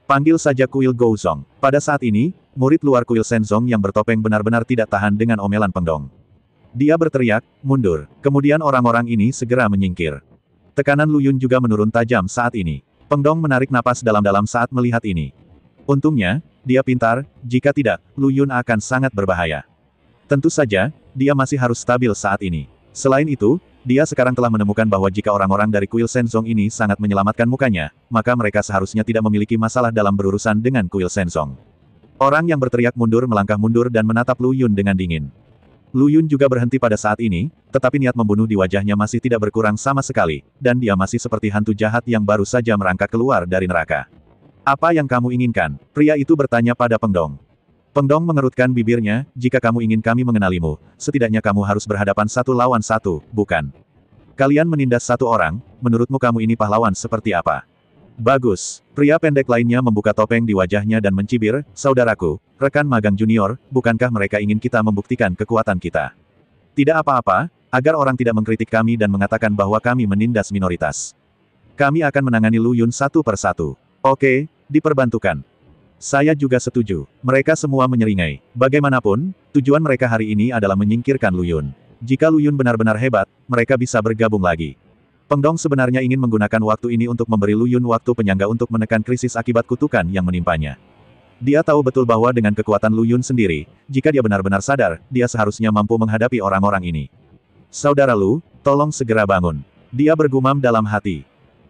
Panggil saja kuil Gouzong." Pada saat ini, murid luar kuil Shenzong yang bertopeng benar-benar tidak tahan dengan omelan Peng Dong. Dia berteriak, "Mundur." Kemudian orang-orang ini segera menyingkir. Tekanan Lu Yun juga menurun tajam saat ini. Peng Dong menarik napas dalam-dalam saat melihat ini. Untungnya, dia pintar, jika tidak, Lu Yun akan sangat berbahaya. Tentu saja, dia masih harus stabil saat ini. Selain itu, dia sekarang telah menemukan bahwa jika orang-orang dari kuil Shenzong ini sangat menyelamatkan mukanya, maka mereka seharusnya tidak memiliki masalah dalam berurusan dengan kuil Shenzong. Orang yang berteriak mundur melangkah mundur dan menatap Lu Yun dengan dingin. Lu Yun juga berhenti pada saat ini, tetapi niat membunuh di wajahnya masih tidak berkurang sama sekali, dan dia masih seperti hantu jahat yang baru saja merangkak keluar dari neraka. "Apa yang kamu inginkan?" Pria itu bertanya pada Peng Dong. Peng Dong mengerutkan bibirnya, "Jika kamu ingin kami mengenalimu, setidaknya kamu harus berhadapan satu lawan satu, bukan? Kalian menindas satu orang, menurutmu kamu ini pahlawan seperti apa?" "Bagus." Pria pendek lainnya membuka topeng di wajahnya dan mencibir, "Saudaraku, rekan magang junior, bukankah mereka ingin kita membuktikan kekuatan kita? Tidak apa-apa, agar orang tidak mengkritik kami dan mengatakan bahwa kami menindas minoritas. Kami akan menangani Lu Yun satu persatu." "Oke, diperbantukan." "Saya juga setuju." Mereka semua menyeringai. Bagaimanapun, tujuan mereka hari ini adalah menyingkirkan Lu Yun. Jika Lu Yun benar-benar hebat, mereka bisa bergabung lagi. Peng Dong sebenarnya ingin menggunakan waktu ini untuk memberi Lu Yun waktu penyangga untuk menekan krisis akibat kutukan yang menimpanya. Dia tahu betul bahwa dengan kekuatan Lu Yun sendiri, jika dia benar-benar sadar, dia seharusnya mampu menghadapi orang-orang ini. "Saudara Lu, tolong segera bangun." Dia bergumam dalam hati.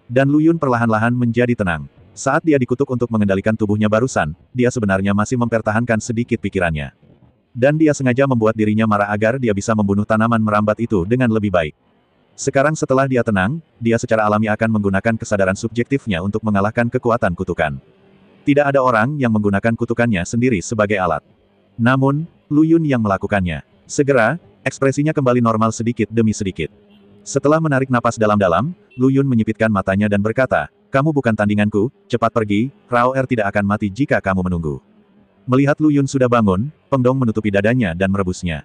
Dan Lu Yun perlahan-lahan menjadi tenang. Saat dia dikutuk untuk mengendalikan tubuhnya barusan, dia sebenarnya masih mempertahankan sedikit pikirannya. Dan dia sengaja membuat dirinya marah agar dia bisa membunuh tanaman merambat itu dengan lebih baik. Sekarang setelah dia tenang, dia secara alami akan menggunakan kesadaran subjektifnya untuk mengalahkan kekuatan kutukan. Tidak ada orang yang menggunakan kutukannya sendiri sebagai alat. Namun, Lu Yun yang melakukannya. Segera, ekspresinya kembali normal sedikit demi sedikit. Setelah menarik napas dalam-dalam, Lu Yun menyipitkan matanya dan berkata, "Kamu bukan tandinganku, cepat pergi, Rao Er tidak akan mati jika kamu menunggu." Melihat Lu Yun sudah bangun, Peng Dong menutupi dadanya dan merebusnya.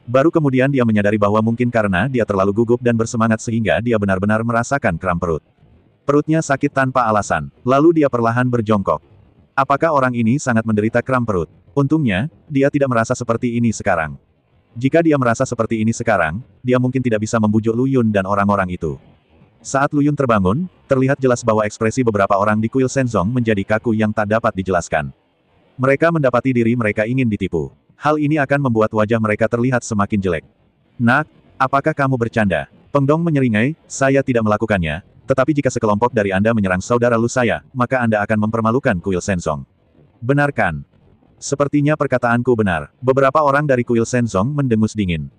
Baru kemudian dia menyadari bahwa mungkin karena dia terlalu gugup dan bersemangat sehingga dia benar-benar merasakan kram perut. Perutnya sakit tanpa alasan, lalu dia perlahan berjongkok. Apakah orang ini sangat menderita kram perut? Untungnya, dia tidak merasa seperti ini sekarang. Jika dia merasa seperti ini sekarang, dia mungkin tidak bisa membujuk Lu Yun dan orang-orang itu. Saat Lu Yun terbangun, terlihat jelas bahwa ekspresi beberapa orang di kuil Shenzong menjadi kaku yang tak dapat dijelaskan. Mereka mendapati diri mereka ingin ditipu. Hal ini akan membuat wajah mereka terlihat semakin jelek. "Nak, apakah kamu bercanda?" Peng Dong menyeringai, "Saya tidak melakukannya, tetapi jika sekelompok dari Anda menyerang saudara Lu saya, maka Anda akan mempermalukan kuil Shenzong." "Benarkan?" "Sepertinya perkataanku benar." Beberapa orang dari kuil Shenzong mendengus dingin.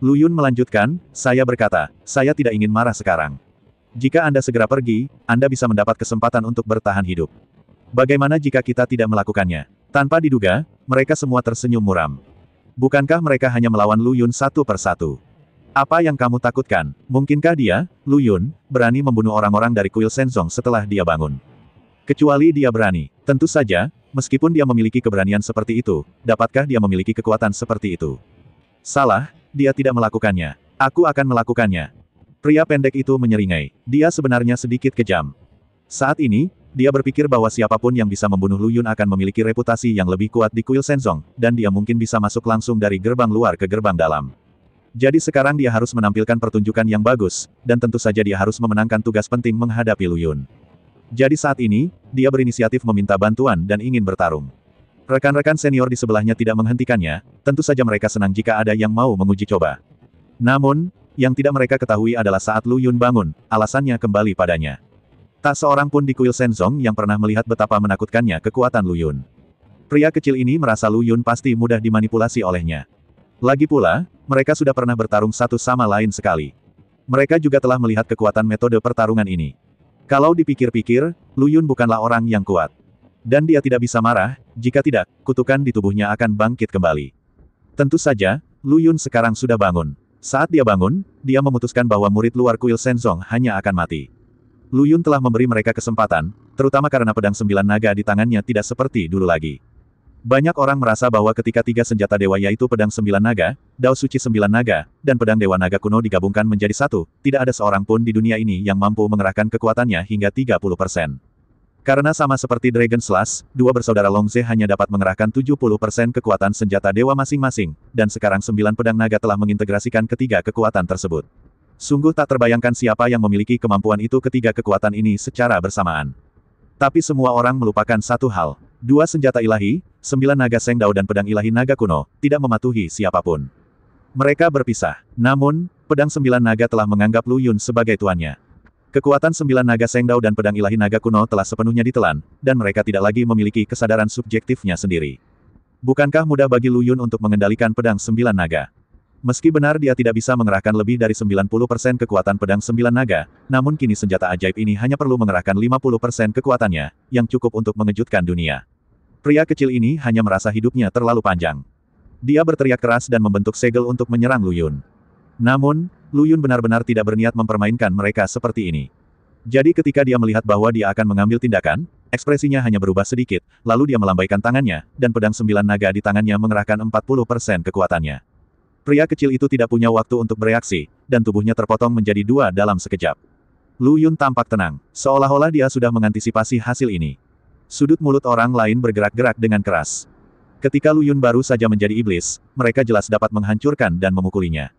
Lu Yun melanjutkan, "Saya berkata, saya tidak ingin marah sekarang. Jika Anda segera pergi, Anda bisa mendapat kesempatan untuk bertahan hidup. Bagaimana jika kita tidak melakukannya?" Tanpa diduga, mereka semua tersenyum muram. Bukankah mereka hanya melawan Lu Yun satu persatu? "Apa yang kamu takutkan? Mungkinkah dia, Lu Yun, berani membunuh orang-orang dari kuil Shenzong setelah dia bangun? Kecuali dia berani. Tentu saja, meskipun dia memiliki keberanian seperti itu, dapatkah dia memiliki kekuatan seperti itu?" "Salah, dia tidak melakukannya. Aku akan melakukannya." Pria pendek itu menyeringai. Dia sebenarnya sedikit kejam. Saat ini, dia berpikir bahwa siapapun yang bisa membunuh Lu Yun akan memiliki reputasi yang lebih kuat di kuil Shenzong, dan dia mungkin bisa masuk langsung dari gerbang luar ke gerbang dalam. Jadi sekarang dia harus menampilkan pertunjukan yang bagus, dan tentu saja dia harus memenangkan tugas penting menghadapi Lu Yun. Jadi saat ini, dia berinisiatif meminta bantuan dan ingin bertarung. Rekan-rekan senior di sebelahnya tidak menghentikannya, tentu saja mereka senang jika ada yang mau menguji coba. Namun, yang tidak mereka ketahui adalah saat Lu Yun bangun, alasannya kembali padanya. Tak seorang pun di kuil Shenzong yang pernah melihat betapa menakutkannya kekuatan Lu Yun. Pria kecil ini merasa Lu Yun pasti mudah dimanipulasi olehnya. Lagi pula, mereka sudah pernah bertarung satu sama lain sekali. Mereka juga telah melihat kekuatan metode pertarungan ini. Kalau dipikir-pikir, Lu Yun bukanlah orang yang kuat. Dan dia tidak bisa marah, jika tidak, kutukan di tubuhnya akan bangkit kembali. Tentu saja, Lu Yun sekarang sudah bangun. Saat dia bangun, dia memutuskan bahwa murid luar kuil Shenzong hanya akan mati. Lu Yun telah memberi mereka kesempatan, terutama karena pedang 9 naga di tangannya tidak seperti dulu lagi. Banyak orang merasa bahwa ketika 3 senjata dewa yaitu pedang 9 naga, Dao Suci 9 naga, dan pedang dewa naga kuno digabungkan menjadi satu, tidak ada seorang pun di dunia ini yang mampu mengerahkan kekuatannya hingga 30%. Karena sama seperti Dragon Slash, dua bersaudara Longze hanya dapat mengerahkan 70% kekuatan senjata dewa masing-masing, dan sekarang 9 pedang naga telah mengintegrasikan ketiga kekuatan tersebut. Sungguh tak terbayangkan siapa yang memiliki kemampuan itu ketiga kekuatan ini secara bersamaan. Tapi semua orang melupakan satu hal. 2 senjata ilahi, 9 naga Seng Dao dan pedang ilahi naga kuno, tidak mematuhi siapapun. Mereka berpisah. Namun, pedang 9 naga telah menganggap Lu Yun sebagai tuannya. Kekuatan 9 naga Seng Dao dan pedang ilahi naga kuno telah sepenuhnya ditelan, dan mereka tidak lagi memiliki kesadaran subjektifnya sendiri. Bukankah mudah bagi Lu Yun untuk mengendalikan pedang 9 naga? Meski benar dia tidak bisa mengerahkan lebih dari 90% kekuatan pedang 9 naga, namun kini senjata ajaib ini hanya perlu mengerahkan 50% kekuatannya, yang cukup untuk mengejutkan dunia. Pria kecil ini hanya merasa hidupnya terlalu panjang. Dia berteriak keras dan membentuk segel untuk menyerang Lu Yun. Namun, Lu Yun benar-benar tidak berniat mempermainkan mereka seperti ini. Jadi ketika dia melihat bahwa dia akan mengambil tindakan, ekspresinya hanya berubah sedikit, lalu dia melambaikan tangannya, dan pedang 9 naga di tangannya mengerahkan 40% kekuatannya. Pria kecil itu tidak punya waktu untuk bereaksi, dan tubuhnya terpotong menjadi 2 dalam sekejap. Lu Yun tampak tenang, seolah-olah dia sudah mengantisipasi hasil ini. Sudut mulut orang lain bergerak-gerak dengan keras. Ketika Lu Yun baru saja menjadi iblis, mereka jelas dapat menghancurkan dan memukulinya.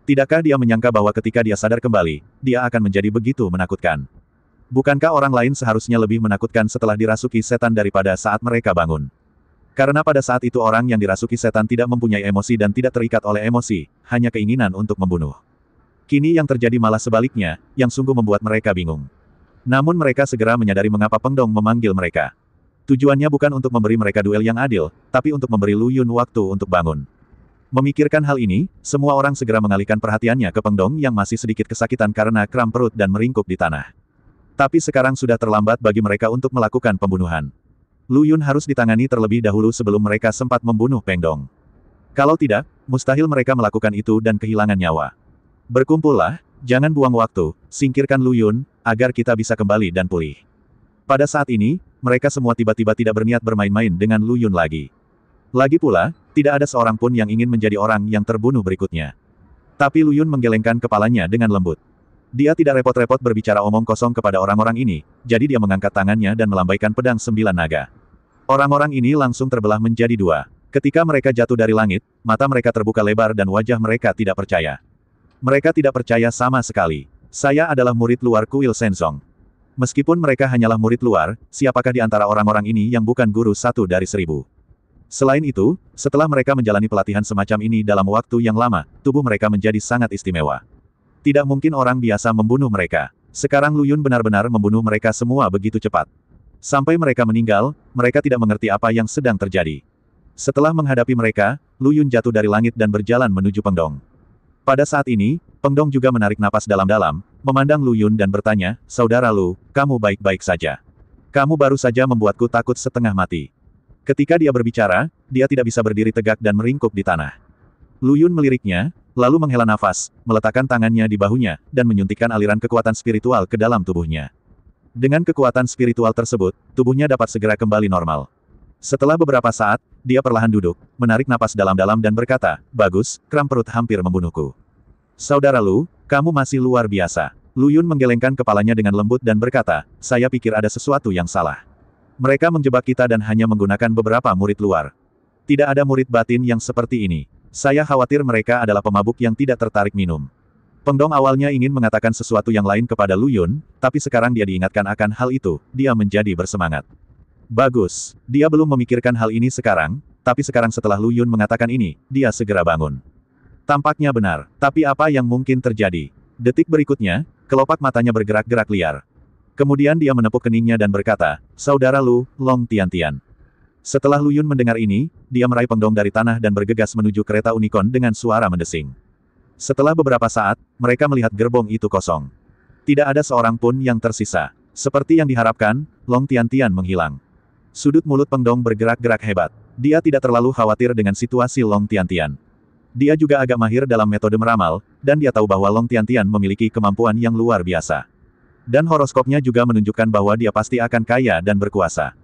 Tidakkah dia menyangka bahwa ketika dia sadar kembali, dia akan menjadi begitu menakutkan? Bukankah orang lain seharusnya lebih menakutkan setelah dirasuki setan daripada saat mereka bangun? Karena pada saat itu orang yang dirasuki setan tidak mempunyai emosi dan tidak terikat oleh emosi, hanya keinginan untuk membunuh. Kini yang terjadi malah sebaliknya, yang sungguh membuat mereka bingung. Namun mereka segera menyadari mengapa Peng Dong memanggil mereka. Tujuannya bukan untuk memberi mereka duel yang adil, tapi untuk memberi Lu Yun waktu untuk bangun. Memikirkan hal ini, semua orang segera mengalihkan perhatiannya ke Peng Dong yang masih sedikit kesakitan karena kram perut dan meringkuk di tanah. Tapi sekarang sudah terlambat bagi mereka untuk melakukan pembunuhan. Lu Yun harus ditangani terlebih dahulu sebelum mereka sempat membunuh Peng Dong. Kalau tidak, mustahil mereka melakukan itu dan kehilangan nyawa. Berkumpullah, jangan buang waktu, singkirkan Lu Yun, agar kita bisa kembali dan pulih. Pada saat ini, mereka semua tiba-tiba tidak berniat bermain-main dengan Lu Yun lagi. Lagi pula, tidak ada seorang pun yang ingin menjadi orang yang terbunuh berikutnya. Tapi Lu Yun menggelengkan kepalanya dengan lembut. Dia tidak repot-repot berbicara omong kosong kepada orang-orang ini, jadi dia mengangkat tangannya dan melambaikan pedang 9 naga. Orang-orang ini langsung terbelah menjadi 2. Ketika mereka jatuh dari langit, mata mereka terbuka lebar dan wajah mereka tidak percaya. Mereka tidak percaya sama sekali. Saya adalah murid luar kuil Shenzong. Meskipun mereka hanyalah murid luar, siapakah di antara orang-orang ini yang bukan guru 1 dari 1000? Selain itu, setelah mereka menjalani pelatihan semacam ini dalam waktu yang lama, tubuh mereka menjadi sangat istimewa. Tidak mungkin orang biasa membunuh mereka. Sekarang Lu Yun benar-benar membunuh mereka semua begitu cepat. Sampai mereka meninggal, mereka tidak mengerti apa yang sedang terjadi. Setelah menghadapi mereka, Lu Yun jatuh dari langit dan berjalan menuju Peng Dong. Pada saat ini, Peng Dong juga menarik napas dalam-dalam, memandang Lu Yun dan bertanya, "Saudara Lu, kamu baik-baik saja? Kamu baru saja membuatku takut setengah mati." Ketika dia berbicara, dia tidak bisa berdiri tegak dan meringkuk di tanah. Lu Yun meliriknya, lalu menghela nafas, meletakkan tangannya di bahunya, dan menyuntikkan aliran kekuatan spiritual ke dalam tubuhnya. Dengan kekuatan spiritual tersebut, tubuhnya dapat segera kembali normal. Setelah beberapa saat, dia perlahan duduk, menarik napas dalam-dalam dan berkata, "Bagus, kram perut hampir membunuhku. Saudara Lu, kamu masih luar biasa." Lu Yun menggelengkan kepalanya dengan lembut dan berkata, "Saya pikir ada sesuatu yang salah. Mereka menjebak kita dan hanya menggunakan beberapa murid luar. Tidak ada murid batin yang seperti ini. Saya khawatir mereka adalah pemabuk yang tidak tertarik minum." Peng Dong awalnya ingin mengatakan sesuatu yang lain kepada Lu Yun, tapi sekarang dia diingatkan akan hal itu, dia menjadi bersemangat. Bagus, dia belum memikirkan hal ini sekarang, tapi sekarang setelah Lu Yun mengatakan ini, dia segera bangun. Tampaknya benar, tapi apa yang mungkin terjadi? Detik berikutnya, kelopak matanya bergerak-gerak liar. Kemudian dia menepuk keningnya dan berkata, "Saudara Lu, Long Tian Tian. Setelah Lu Yun mendengar ini, dia meraih Peng Dong dari tanah dan bergegas menuju kereta unicorn dengan suara mendesing. Setelah beberapa saat, mereka melihat gerbong itu kosong. Tidak ada seorang pun yang tersisa. Seperti yang diharapkan, Long Tiantian menghilang. Sudut mulut Peng Dong bergerak-gerak hebat. Dia tidak terlalu khawatir dengan situasi Long Tiantian. Dia juga agak mahir dalam metode meramal, dan dia tahu bahwa Long Tiantian memiliki kemampuan yang luar biasa. Dan horoskopnya juga menunjukkan bahwa dia pasti akan kaya dan berkuasa.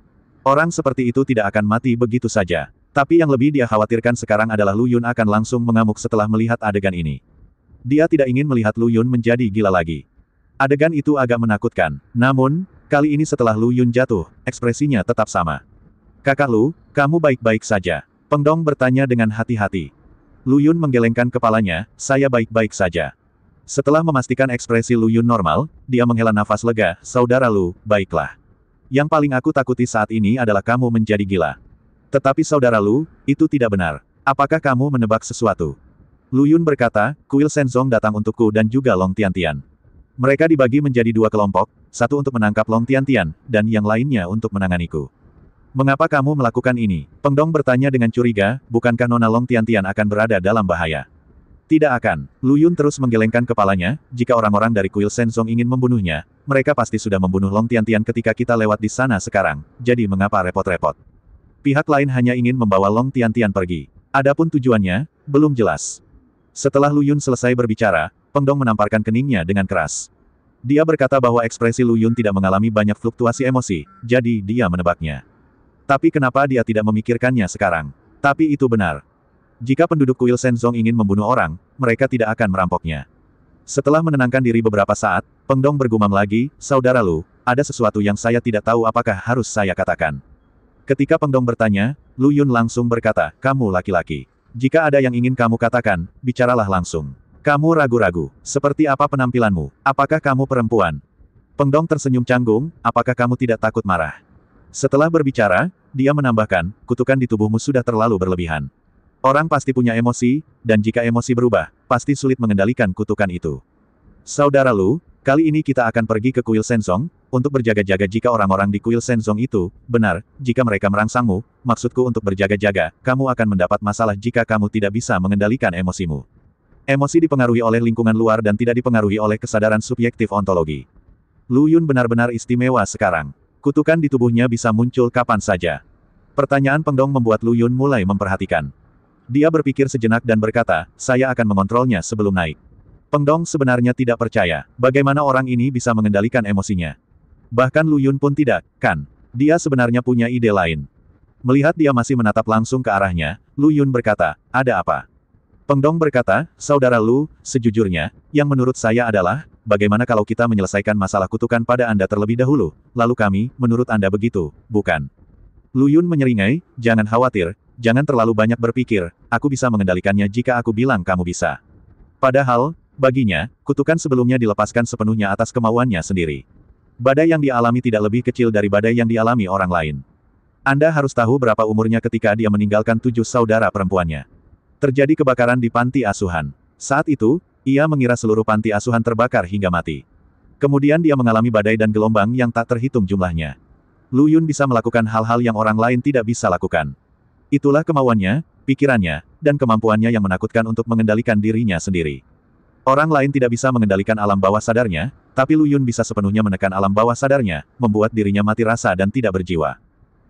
Orang seperti itu tidak akan mati begitu saja. Tapi yang lebih dia khawatirkan sekarang adalah Lu Yun akan langsung mengamuk setelah melihat adegan ini. Dia tidak ingin melihat Lu Yun menjadi gila lagi. Adegan itu agak menakutkan. Namun, kali ini setelah Lu Yun jatuh, ekspresinya tetap sama. Kakak Lu, kamu baik-baik saja? Peng Dong bertanya dengan hati-hati. Lu Yun menggelengkan kepalanya, saya baik-baik saja. Setelah memastikan ekspresi Lu Yun normal, dia menghela nafas lega, saudara Lu, baiklah. Yang paling aku takuti saat ini adalah kamu menjadi gila. Tetapi saudara Lu, itu tidak benar. Apakah kamu menebak sesuatu? Lu Yun berkata, kuil Shenzong datang untukku dan juga Long Tiantian. Mereka dibagi menjadi dua kelompok, satu untuk menangkap Long Tiantian, dan yang lainnya untuk menanganiku. Mengapa kamu melakukan ini? Peng Dong bertanya dengan curiga, bukankah Nona Long Tiantian akan berada dalam bahaya? Tidak akan. Lu Yun terus menggelengkan kepalanya, jika orang-orang dari kuil Shenzong ingin membunuhnya, mereka pasti sudah membunuh Long Tiantian ketika kita lewat di sana sekarang, jadi mengapa repot-repot? Pihak lain hanya ingin membawa Long Tiantian pergi. Adapun tujuannya, belum jelas. Setelah Lu Yun selesai berbicara, Peng Dong menamparkan keningnya dengan keras. Dia berkata bahwa ekspresi Lu Yun tidak mengalami banyak fluktuasi emosi, jadi dia menebaknya. Tapi kenapa dia tidak memikirkannya sekarang? Tapi itu benar. Jika penduduk kuil Shenzong ingin membunuh orang, mereka tidak akan merampoknya. Setelah menenangkan diri beberapa saat, Peng Dong bergumam lagi, saudara Lu, ada sesuatu yang saya tidak tahu apakah harus saya katakan. Ketika Peng Dong bertanya, Lu Yun langsung berkata, kamu laki-laki. Jika ada yang ingin kamu katakan, bicaralah langsung. Kamu ragu-ragu. Seperti apa penampilanmu? Apakah kamu perempuan? Peng Dong tersenyum canggung, apakah kamu tidak takut marah? Setelah berbicara, dia menambahkan, kutukan di tubuhmu sudah terlalu berlebihan. Orang pasti punya emosi, dan jika emosi berubah, pasti sulit mengendalikan kutukan itu. Saudara Lu, kali ini kita akan pergi ke kuil Shenzong, untuk berjaga-jaga jika orang-orang di kuil Shenzong itu, benar, jika mereka merangsangmu, maksudku untuk berjaga-jaga, kamu akan mendapat masalah jika kamu tidak bisa mengendalikan emosimu. Emosi dipengaruhi oleh lingkungan luar dan tidak dipengaruhi oleh kesadaran subjektif ontologi. Lu Yun benar-benar istimewa sekarang. Kutukan di tubuhnya bisa muncul kapan saja. Pertanyaan Peng Dong membuat Lu Yun mulai memperhatikan. Dia berpikir sejenak dan berkata, saya akan mengontrolnya sebelum naik. Peng Dong sebenarnya tidak percaya, bagaimana orang ini bisa mengendalikan emosinya. Bahkan Lu Yun pun tidak, kan? Dia sebenarnya punya ide lain. Melihat dia masih menatap langsung ke arahnya, Lu Yun berkata, ada apa? Peng Dong berkata, saudara Lu, sejujurnya, yang menurut saya adalah, bagaimana kalau kita menyelesaikan masalah kutukan pada Anda terlebih dahulu, lalu kami, menurut Anda begitu, bukan? Lu Yun menyeringai, jangan khawatir, jangan terlalu banyak berpikir, aku bisa mengendalikannya jika aku bilang kamu bisa. Padahal, baginya, kutukan sebelumnya dilepaskan sepenuhnya atas kemauannya sendiri. Badai yang dialami tidak lebih kecil dari badai yang dialami orang lain. Anda harus tahu berapa umurnya ketika dia meninggalkan 7 saudara perempuannya. Terjadi kebakaran di panti asuhan. Saat itu, ia mengira seluruh panti asuhan terbakar hingga mati. Kemudian dia mengalami badai dan gelombang yang tak terhitung jumlahnya. Lu Yun bisa melakukan hal-hal yang orang lain tidak bisa lakukan. Itulah kemauannya, pikirannya, dan kemampuannya yang menakutkan untuk mengendalikan dirinya sendiri. Orang lain tidak bisa mengendalikan alam bawah sadarnya, tapi Lu Yun bisa sepenuhnya menekan alam bawah sadarnya, membuat dirinya mati rasa dan tidak berjiwa.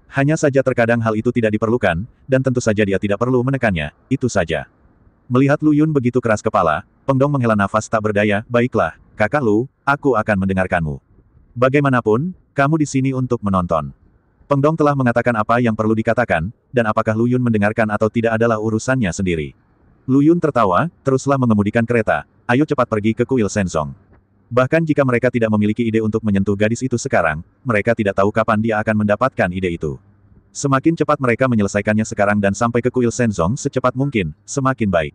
Hanya saja terkadang hal itu tidak diperlukan, dan tentu saja dia tidak perlu menekannya, itu saja. Melihat Lu Yun begitu keras kepala, Peng Dong menghela nafas tak berdaya, baiklah, kakak Lu, aku akan mendengarkanmu. Bagaimanapun, kamu di sini untuk menonton. Peng Dong telah mengatakan apa yang perlu dikatakan, dan apakah Lu Yun mendengarkan atau tidak adalah urusannya sendiri. Lu Yun tertawa, teruslah mengemudikan kereta, ayo cepat pergi ke kuil Shenzong. Bahkan jika mereka tidak memiliki ide untuk menyentuh gadis itu sekarang, mereka tidak tahu kapan dia akan mendapatkan ide itu. Semakin cepat mereka menyelesaikannya sekarang dan sampai ke kuil Shenzong secepat mungkin, semakin baik.